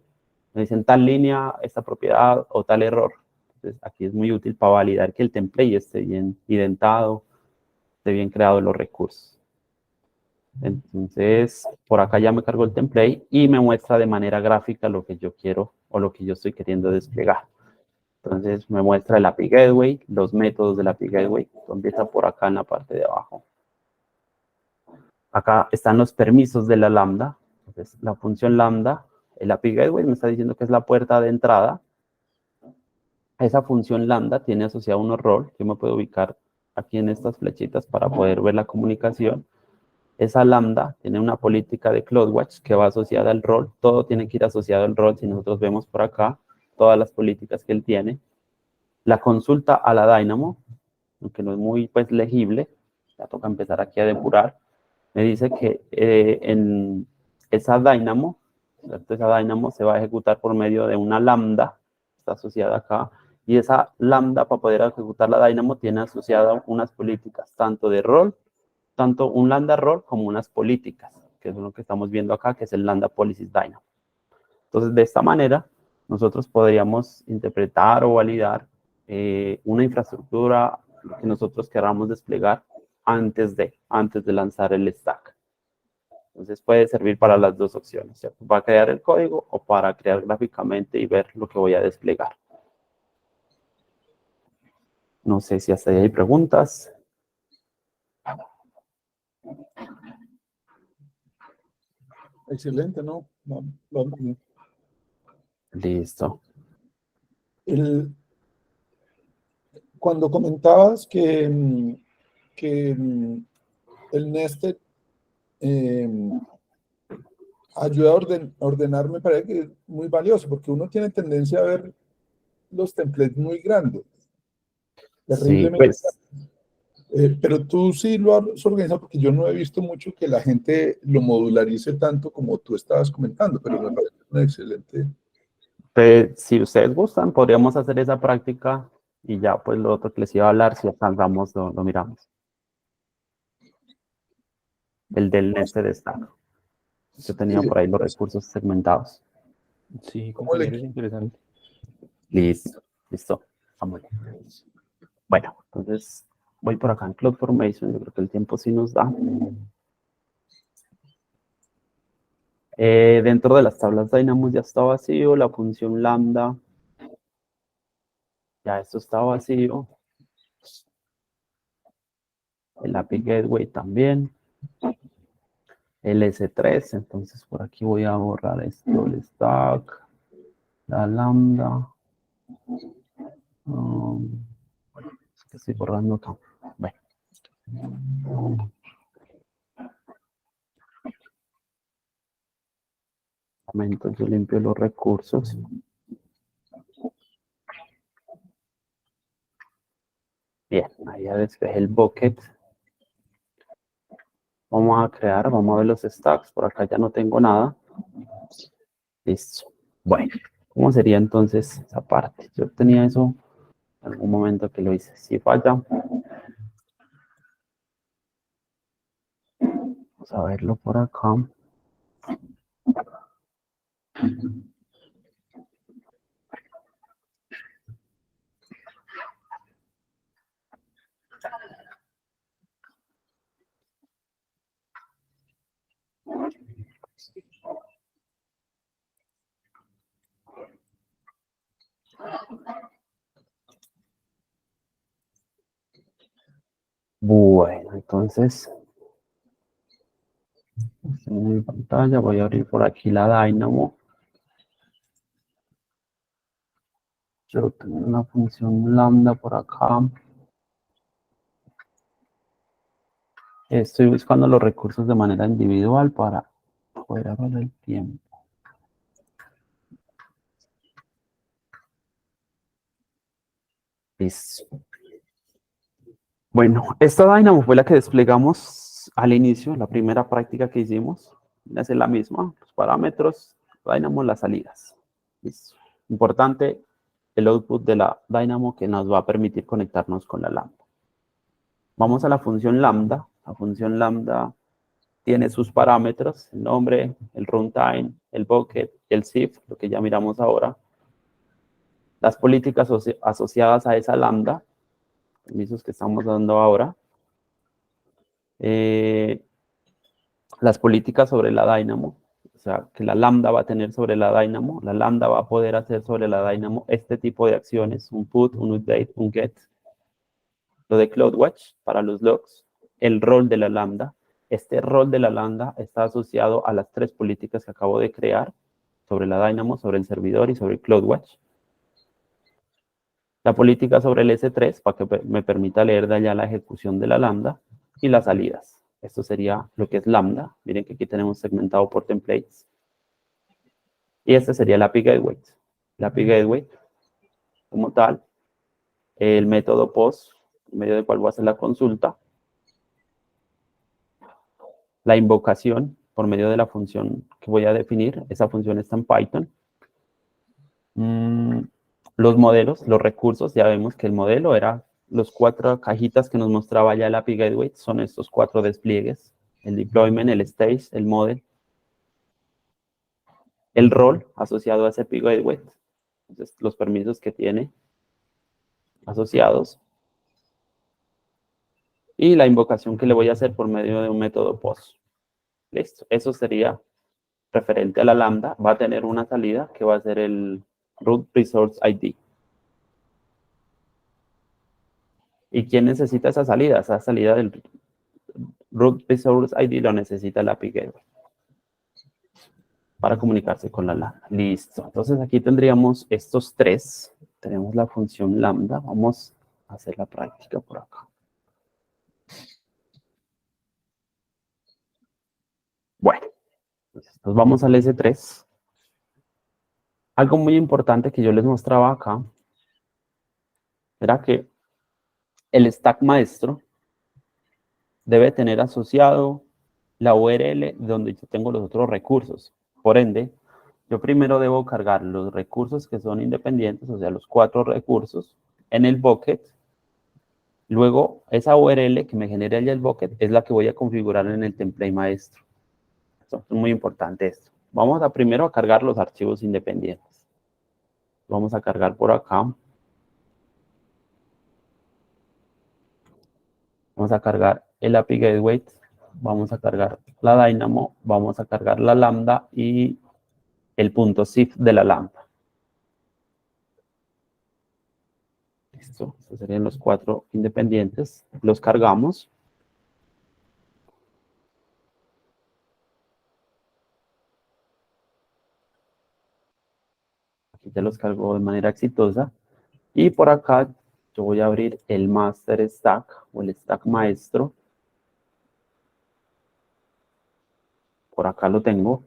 Me dicen tal línea, esta propiedad o tal error. Entonces aquí es muy útil para validar que el template esté bien indentado, esté bien creado los recursos. Entonces, por acá ya me cargo el template y me muestra de manera gráfica lo que yo quiero o lo que yo estoy queriendo desplegar. Entonces, me muestra el API Gateway, los métodos del API Gateway, donde está por acá en la parte de abajo. Acá están los permisos de la Lambda. Entonces, la función Lambda, el API Gateway me está diciendo que es la puerta de entrada. Esa función Lambda tiene asociado unos roles. Yo me puedo ubicar aquí en estas flechitas para poder ver la comunicación. Esa lambda tiene una política de CloudWatch que va asociada al rol. Todo tiene que ir asociado al rol. Si nosotros vemos por acá todas las políticas que él tiene. La consulta a la Dynamo, aunque no es muy legible, ya toca empezar aquí a depurar. Me dice que en esa Dynamo, ¿cierto? Esa Dynamo se va a ejecutar por medio de una lambda, está asociada acá, y esa lambda para poder ejecutar la Dynamo tiene asociada unas políticas tanto de rol, tanto un lambda role como unas políticas, que es lo que estamos viendo acá, que es el lambda policies Dynamo. Entonces, de esta manera, nosotros podríamos interpretar o validar una infraestructura que nosotros queramos desplegar antes de lanzar el stack. Entonces, puede servir para las dos opciones, ¿cierto? Para crear el código o para crear gráficamente y ver lo que voy a desplegar. No sé si hasta ahí hay preguntas. Excelente, ¿no? Listo. Cuando comentabas que el nested ayuda a ordenar, me parece que es muy valioso, porque uno tiene tendencia a ver los templates muy grandes. Sí, pues, pero tú sí lo has organizado, porque yo no he visto mucho que la gente lo modularice tanto como tú estabas comentando, pero me parece una excelente. si ustedes gustan, podríamos hacer esa práctica y ya pues lo otro que les iba a hablar, si alcanzamos, lo miramos. el del nested stack. Yo tenía Sí, por ahí los pues, recursos segmentados. Sí, ¿cómo le compañero, es interesante. Listo, listo. Está muy bien. Bueno, entonces voy por acá en CloudFormation. Yo creo que el tiempo sí nos da. Dentro de las tablas Dynamo ya está vacío. La función lambda, ya esto está vacío. El API Gateway también. El S3, entonces por aquí voy a borrar esto, el stack, la lambda. Es que estoy borrando acá. Bueno. Un momento, yo limpio los recursos. Bien, ahí ya despejé el bucket. Vamos a crear, vamos a ver los stacks. Por acá ya no tengo nada. Listo. Bueno, ¿cómo sería entonces esa parte? Yo tenía eso en algún momento que lo hice. Si falla, vamos a verlo por acá. Bueno, entonces, en mi pantalla voy a abrir por aquí la Dynamo. Yo tengo una función lambda por acá. Estoy buscando los recursos de manera individual para poder ahorrar el tiempo. Listo. Bueno, esta Dynamo fue la que desplegamos al inicio, la primera práctica que hicimos. Es la misma, los parámetros, Dynamo, las salidas. Listo. Importante, el output de la Dynamo que nos va a permitir conectarnos con la lambda. Vamos a la función lambda. La función lambda tiene sus parámetros, el nombre, el runtime, el bucket y el CIF, lo que ya miramos ahora. Las políticas asociadas a esa lambda, permisos que estamos dando ahora. Las políticas sobre la Dynamo, o sea, que la lambda va a tener sobre la Dynamo. La lambda va a poder hacer sobre la Dynamo este tipo de acciones, un put, un update, un get. Lo de CloudWatch para los logs, el rol de la lambda. Este rol de la lambda está asociado a las tres políticas que acabo de crear sobre la Dynamo, sobre el servidor y sobre CloudWatch. La política sobre el S3 para que me permita leer de allá la ejecución de la lambda y las salidas. Esto sería lo que es lambda. Miren que aquí tenemos segmentado por templates. Y este sería el API Gateway. El API Gateway, como tal, el método POST, en medio del cual voy a hacer la consulta. La invocación por medio de la función que voy a definir. Esa función está en Python. Los modelos, los recursos, ya vemos que el modelo era los 4 cajitas que nos mostraba ya el API Gateway, son estos 4 despliegues, el deployment, el stage, el model, el rol asociado a ese API Gateway, entonces los permisos que tiene asociados, y la invocación que le voy a hacer por medio de un método POST. Listo, eso sería referente a la lambda, va a tener una salida que va a ser el root resource ID. ¿Y quién necesita esa salida? Esa salida del root resource ID lo necesita el API Gateway para comunicarse con la lambda. Listo. Entonces aquí tendríamos estos 3. Tenemos la función lambda. Vamos a hacer la práctica por acá. Bueno, entonces nos vamos al S3. Algo muy importante que yo les mostraba acá era que el stack maestro debe tener asociado la URL donde yo tengo los otros recursos. Por ende, yo primero debo cargar los recursos que son independientes, o sea, los 4 recursos, en el bucket. Luego, esa URL que me genera ya el bucket es la que voy a configurar en el template maestro. Esto es muy importante esto. Vamos a primero a cargar los archivos independientes. Vamos a cargar por acá. Vamos a cargar el API Gateway. Vamos a cargar la Dynamo. Vamos a cargar la Lambda y el .zip de la Lambda. Listo. Estos serían los 4 independientes. Los cargamos. Aquí ya los cargo de manera exitosa. Y por acá yo voy a abrir el master stack o el stack maestro. Por acá lo tengo.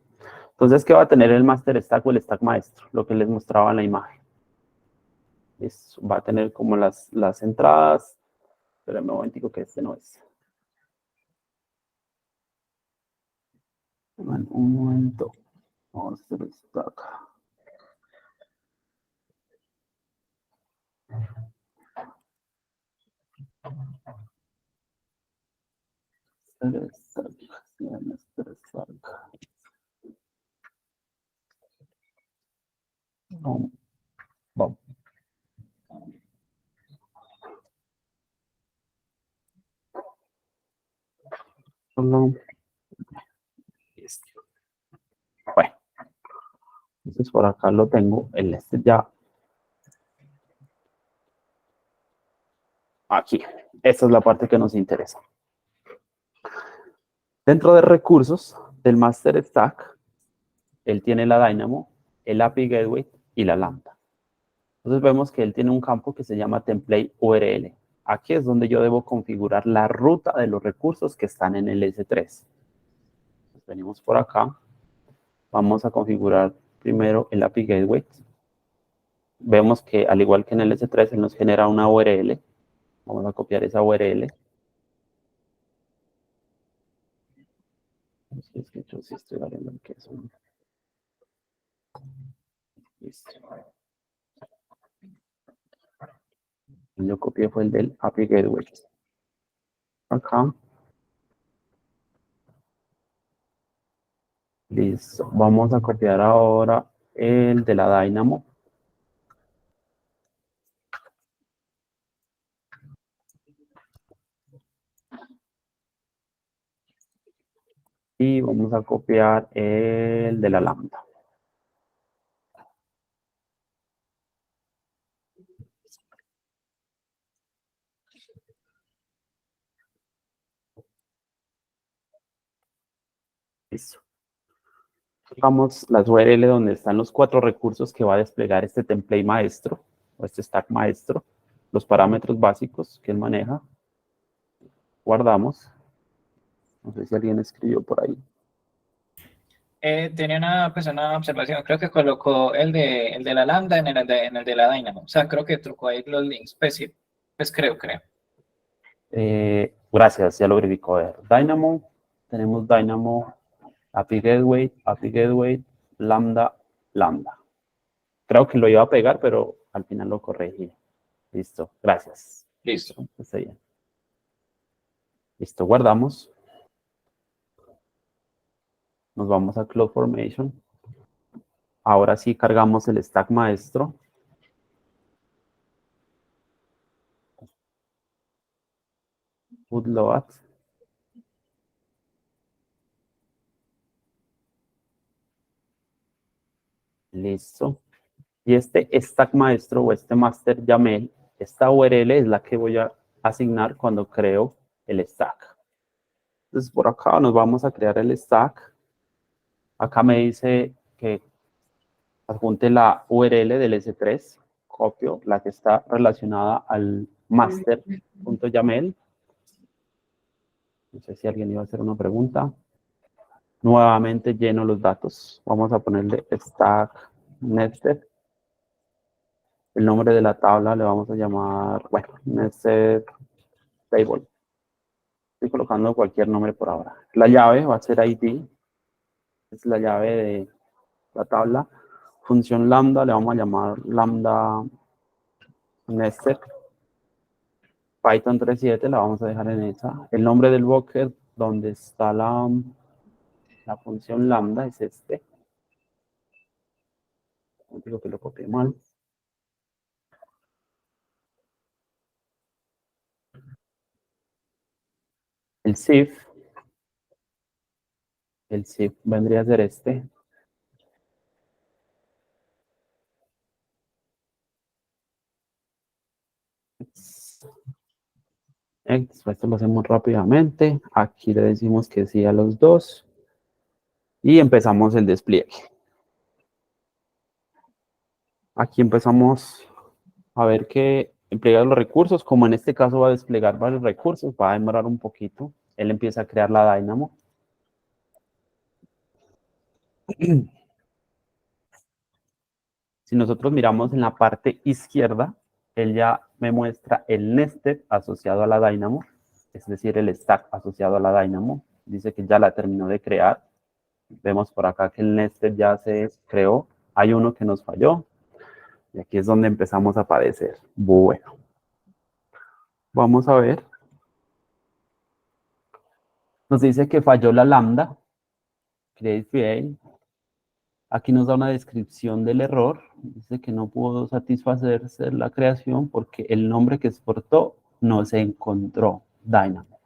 Entonces, ¿qué va a tener el master stack o el stack maestro? Lo que les mostraba en la imagen. Va a tener como las entradas. Espérenme un momentico que este no es. Un momento. Master stack. No, vamos. Solo este. Bueno, entonces por acá lo tengo. El este ya. Aquí. Esta es la parte que nos interesa. Dentro de recursos del master stack, él tiene la Dynamo, el API Gateway y la Lambda. Entonces vemos que él tiene un campo que se llama template URL. Aquí es donde yo debo configurar la ruta de los recursos que están en el S3. Entonces, venimos por acá. Vamos a configurar primero el API Gateway. Vemos que al igual que en el S3, él nos genera una URL. Vamos a copiar esa URL. Es que yo sí estoy variando el queso. Listo. Yo copié fue el del API Gateway. Acá. Listo. Vamos a copiar ahora el de la Dynamo. Y vamos a copiar el de la Lambda. Listo. Vamos las URL donde están los 4 recursos que va a desplegar este template maestro o este stack maestro, los parámetros básicos que él maneja. Guardamos. No sé si alguien escribió por ahí. Tenía una observación. Creo que colocó el de la Lambda en el de la Dynamo. O sea, creo que trucó ahí los links. Pues sí, pues creo. Gracias, ya lo verificó. A ver, Dynamo, tenemos Dynamo, API Gateway, Lambda, Lambda. Creo que lo iba a pegar, pero al final lo corregí. Listo, gracias. Listo. Está bien. Listo, guardamos. Nos vamos a CloudFormation. Ahora sí cargamos el stack maestro. Bootload. Listo. Y este stack maestro o este master YAML, esta URL es la que voy a asignar cuando creo el stack. Entonces por acá nos vamos a crear el stack. Acá me dice que adjunte la URL del S3. Copio la que está relacionada al master.yaml. No sé si alguien iba a hacer una pregunta. Nuevamente lleno los datos. Vamos a ponerle stack nested. El nombre de la tabla le vamos a llamar, bueno, nested table. Estoy colocando cualquier nombre por ahora. La llave va a ser ID. Es la llave de la tabla. Función lambda le vamos a llamar lambda nested. Python 3.7 la vamos a dejar en esa. El nombre del bucket donde está la función lambda es este. Digo que lo copié mal. El zip vendría a ser este. Esto lo hacemos rápidamente. Aquí le decimos que sí a los dos. Y empezamos el despliegue. Aquí empezamos a ver que emplea los recursos. Como en este caso va a desplegar varios recursos, va a demorar un poquito. Él empieza a crear la Dynamo. Si nosotros miramos en la parte izquierda, él ya me muestra el nested asociado a la Dynamo, es decir, el stack asociado a la Dynamo. Dice que ya la terminó de crear. Vemos por acá que el nested ya se creó. Hay uno que nos falló. Y aquí es donde empezamos a padecer. Bueno, vamos a ver. Nos dice que falló la lambda. Create fail. Aquí nos da una descripción del error. Dice que no pudo satisfacerse la creación porque el nombre que exportó no se encontró. Dynamo.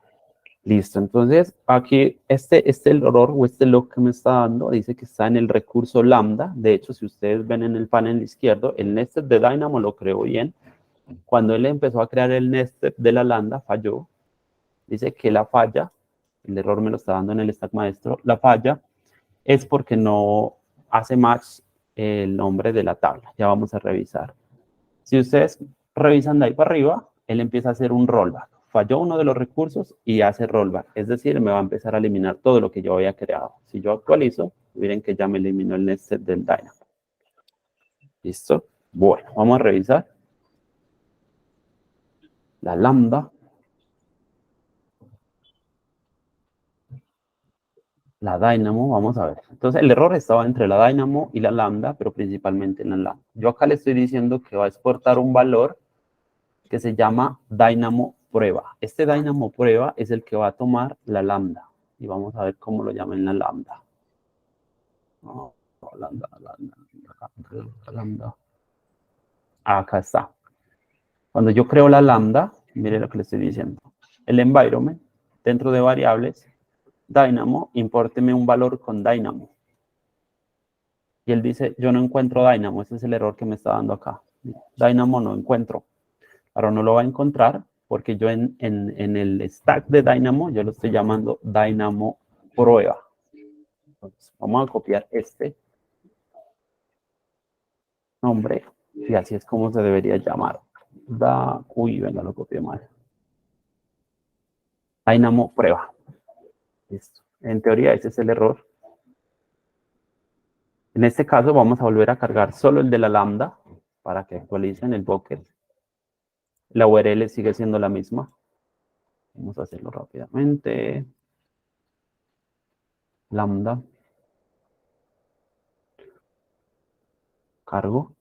Listo. Entonces, aquí este error o este log que me está dando dice que está en el recurso lambda. De hecho, si ustedes ven en el panel izquierdo, el nested de Dynamo lo creó bien. Cuando él empezó a crear el nested de la lambda, falló. Dice que la falla, el error me lo está dando en el stack maestro, la falla es porque no hace match el nombre de la tabla. Ya vamos a revisar. Si ustedes revisan de ahí para arriba, él empieza a hacer un rollback. Falló uno de los recursos y hace rollback. Es decir, me va a empezar a eliminar todo lo que yo había creado. Si yo actualizo, miren que ya me eliminó el nested del Dynamo. ¿Listo? Bueno, vamos a revisar. La lambda. La Dynamo, vamos a ver. Entonces, el error estaba entre la Dynamo y la lambda, pero principalmente en la lambda. Yo acá le estoy diciendo que va a exportar un valor que se llama Dynamo prueba. Este Dynamo prueba es el que va a tomar la lambda. Y vamos a ver cómo lo llaman la lambda. Oh, lambda. Acá está. Cuando yo creo la lambda, mire lo que le estoy diciendo. El environment, dentro de variables, Dynamo, impórteme un valor con Dynamo. Y él dice, yo no encuentro Dynamo, ese es el error que me está dando acá. Dynamo no encuentro. Ahora no lo va a encontrar porque yo en el stack de Dynamo, yo lo estoy llamando Dynamo prueba. Entonces, vamos a copiar este nombre y así es como se debería llamar. Uy, venga, lo copié mal. Dynamo prueba. Listo. En teoría ese es el error. En este caso vamos a volver a cargar solo el de la lambda para que actualicen el bucket. La URL sigue siendo la misma. Vamos a hacerlo rápidamente. Lambda. Cargo.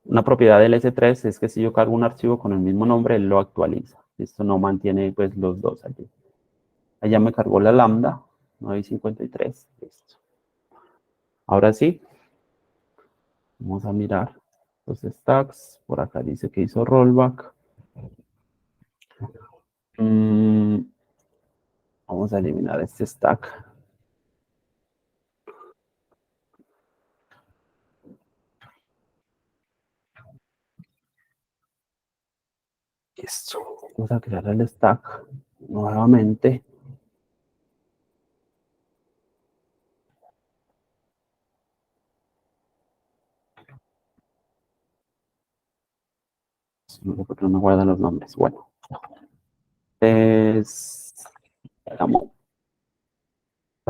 Una propiedad del S3 es que si yo cargo un archivo con el mismo nombre, él lo actualiza. Esto no mantiene pues los dos allí. Allá me cargó la lambda, 953. Listo. Ahora sí, vamos a mirar los stacks. Por acá dice que hizo rollback. Vamos a eliminar este stack. Listo. Vamos a crear el stack nuevamente. Porque no me guarda los nombres. Bueno. La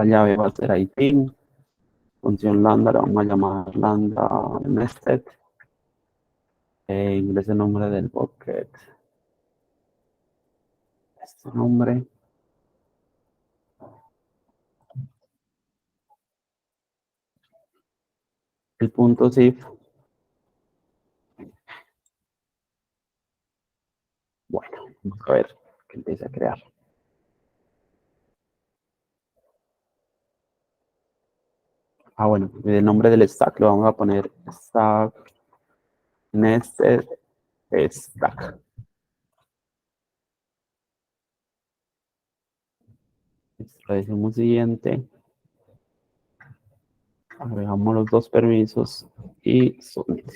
llave va a ser IT. Función lambda, la vamos a llamar lambda nested. Ingrese el nombre del bucket. Este nombre. El punto zip. Vamos a ver que empiece a crear. Bueno, el nombre del stack lo vamos a poner stack nested stack. Le decimos siguiente. Agregamos los dos permisos y submit.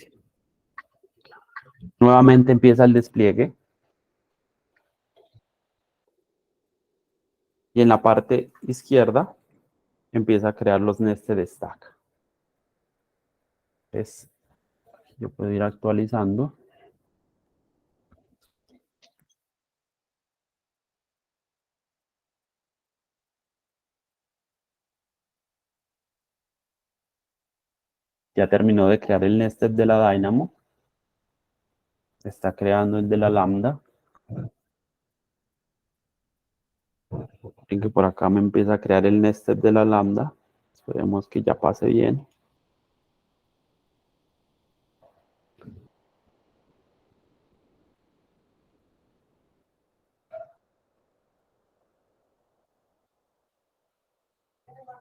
Nuevamente empieza el despliegue. Y en la parte izquierda empieza a crear los nested stack. Entonces, yo puedo ir actualizando. Ya terminó de crear el nested de la Dynamo. Está creando el de la Lambda. En que por acá me empieza a crear el nested de la Lambda. Esperemos que ya pase bien.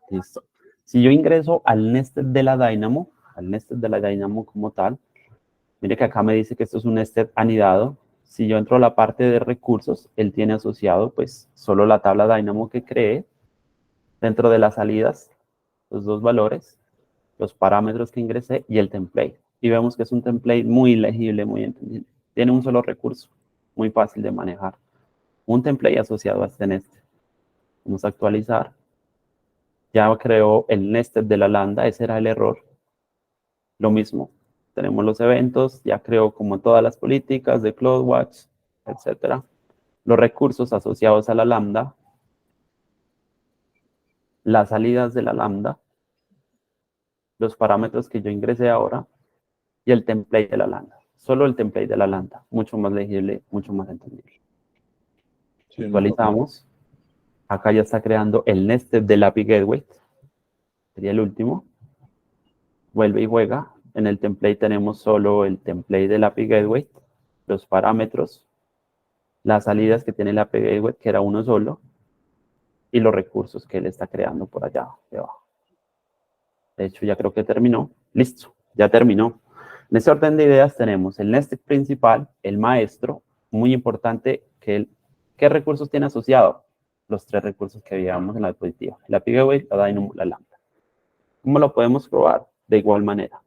Listo. Si yo ingreso al nested de la Dynamo como tal, mire que acá me dice que esto es un nested anidado. Si yo entro a la parte de recursos, él tiene asociado pues solo la tabla Dynamo que creé. Dentro de las salidas, los dos valores, los parámetros que ingresé y el template. Y vemos que es un template muy legible, muy entendible. Tiene un solo recurso, muy fácil de manejar. Un template asociado a este nested. Vamos a actualizar. Ya creó el nested de la lambda, ese era el error. Lo mismo, tenemos los eventos, ya creó como todas las políticas de CloudWatch, etcétera. Los recursos asociados a la lambda, las salidas de la lambda, los parámetros que yo ingresé ahora y el template de la lambda. Solo el template de la lambda, mucho más legible, mucho más entendible. Sí, Actualizamos. Acá ya está creando el nested del API Gateway. Sería el último. Vuelve y juega. En el template tenemos solo el template del API Gateway, los parámetros, las salidas que tiene el API Gateway, que era uno solo, y los recursos que él está creando por allá debajo. De hecho, ya creo que terminó. Listo, ya terminó. En este orden de ideas tenemos el nested principal, el maestro, muy importante, ¿qué recursos tiene asociado? Los tres recursos que veíamos en la diapositiva. La API Gateway, la Dynamo, la Lambda. ¿Cómo lo podemos probar? De igual manera.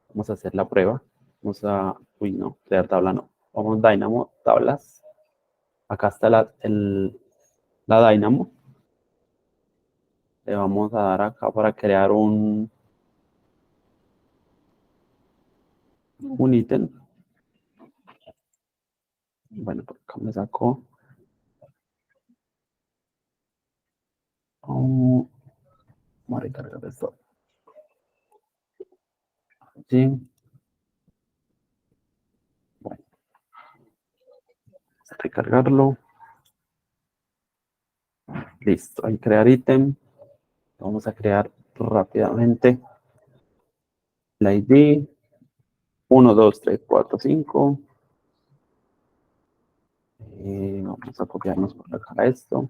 Vamos a hacer la prueba. Vamos a, no, crear tabla no. Vamos Dynamo, tablas. Acá está la Dynamo. Le vamos a dar acá para crear un ítem. Bueno, por acá me sacó. Vamos a recargar esto. Sí. Bueno. Vamos a recargarlo. Listo. Ahí crear ítem. Vamos a crear rápidamente la ID. 1, 2, 3, 4, 5. Vamos a copiarnos por acá esto.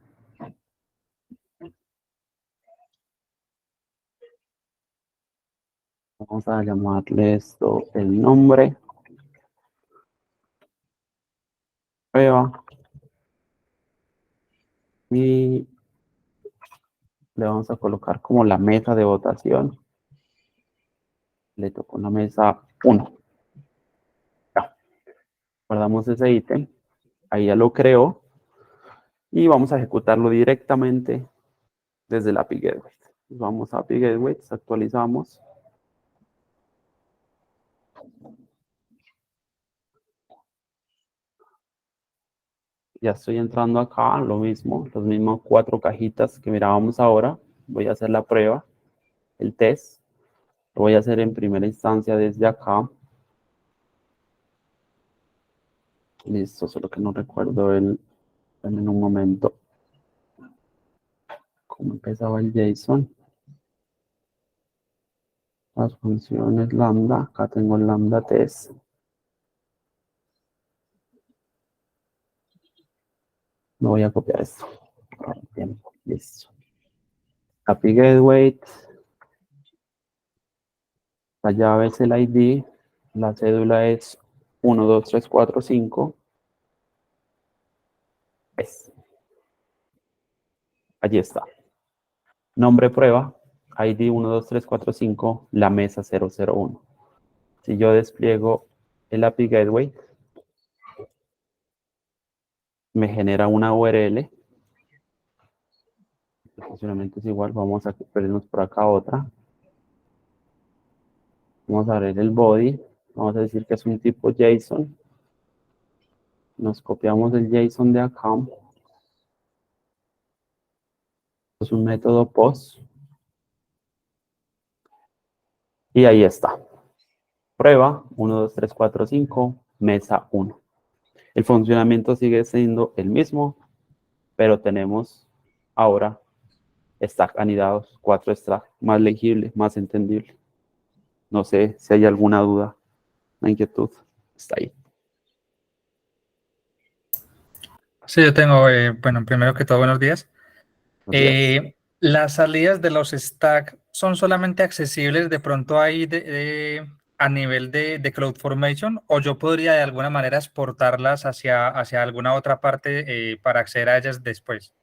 Vamos a llamarle esto el nombre. Prueba. Y le vamos a colocar como la mesa de votación. Le tocó la mesa 1. Ya. Guardamos ese ítem. Ahí ya lo creó. Y vamos a ejecutarlo directamente desde la API Gateway. Vamos a API Gateway, actualizamos. Ya estoy entrando acá, lo mismo, los mismos 4 cajitas que mirábamos ahora. Voy a hacer la prueba, el test. Lo voy a hacer en primera instancia desde acá. Listo, solo que no recuerdo en un momento cómo empezaba el JSON. Las funciones lambda, acá tengo el lambda test. No voy a copiar esto. Bien, listo. API Gateway. La llave es el ID. La cédula es 12345. Allí está. Nombre prueba. ID 12345. La mesa 001. Si yo despliego el API Gateway, me genera una URL. El funcionamiento es igual. Vamos a ponernos por acá otra. Vamos a abrir el body. Vamos a decir que es un tipo JSON. Nos copiamos el JSON de acá. Es un método post. Y ahí está. Prueba 1, 2, 3, 4, 5, mesa 1. El funcionamiento sigue siendo el mismo, pero tenemos ahora stack anidados, 4 stacks, más legible, más entendible. No sé si hay alguna duda, una inquietud. Está ahí. Sí, yo tengo, bueno, primero que todo, buenos días. Buenos días. Las salidas de los stacks son solamente accesibles de pronto ahí a nivel de CloudFormation, o yo podría de alguna manera exportarlas hacia alguna otra parte para acceder a ellas después.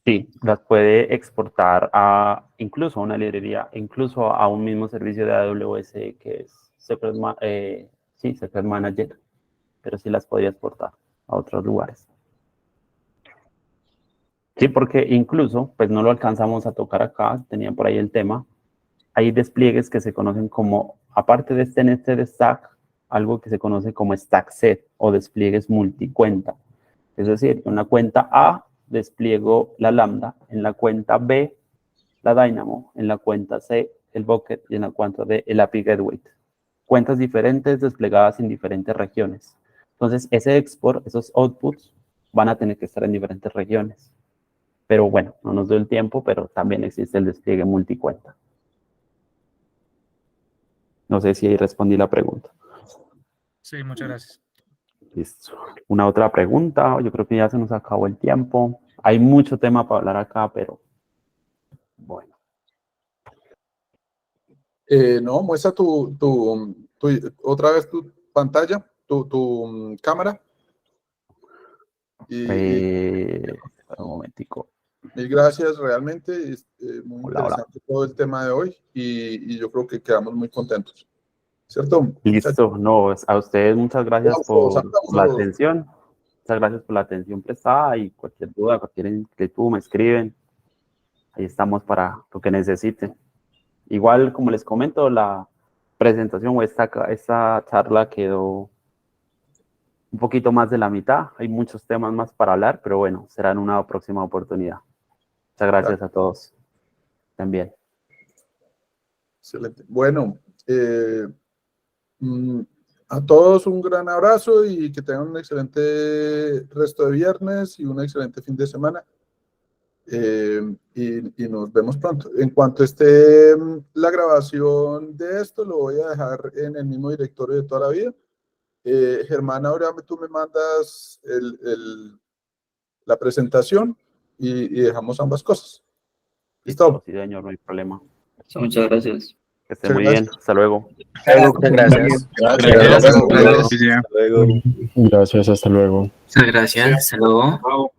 Sí, las puede exportar a incluso a una librería, incluso a un mismo servicio de AWS que es Secret Manager, pero sí las podría exportar a otros lugares. Sí, porque incluso, pues no lo alcanzamos a tocar acá, tenía por ahí el tema. Hay despliegues que se conocen como, aparte de este nested stack, algo que se conoce como stack set o despliegues multicuenta. Es decir, en la cuenta A despliego la lambda, en la cuenta B la Dynamo, en la cuenta C el bucket y en la cuenta D el API Gateway. Cuentas diferentes desplegadas en diferentes regiones. Entonces, ese export, esos outputs van a tener que estar en diferentes regiones. Pero bueno, no nos dio el tiempo, pero también existe el despliegue multicuenta. No sé si ahí respondí la pregunta. Sí, muchas gracias. Listo. Una otra pregunta. Yo creo que ya se nos acabó el tiempo. Hay mucho tema para hablar acá, pero bueno. No, muestra otra vez tu pantalla, tu cámara. Un momentico. Mil gracias, realmente es muy Hola, interesante todo el tema de hoy y yo creo que quedamos muy contentos, ¿cierto? Listo, no, a ustedes muchas gracias por la Aplausos. atención. Muchas gracias por la atención prestada y cualquier duda, cualquier inquietud me escriben. Ahí estamos para lo que necesiten. Igual, como les comento, la presentación o esta charla quedó un poquito más de la mitad. Hay muchos temas más para hablar, pero bueno, será en una próxima oportunidad. Muchas gracias a todos también. Excelente. Bueno, a todos un gran abrazo y que tengan un excelente resto de viernes y un excelente fin de semana. Y nos vemos pronto. En cuanto esté la grabación de esto, lo voy a dejar en el mismo directorio de toda la vida. Germán, ahora tú me mandas la presentación y dejamos ambas cosas. ¿Listo? Sí, señor, no hay problema. Muchas gracias. Que esté muy bien. Hasta luego. Muchas gracias. Gracias. Hasta luego. Gracias, hasta luego. Muchas gracias. Hasta luego.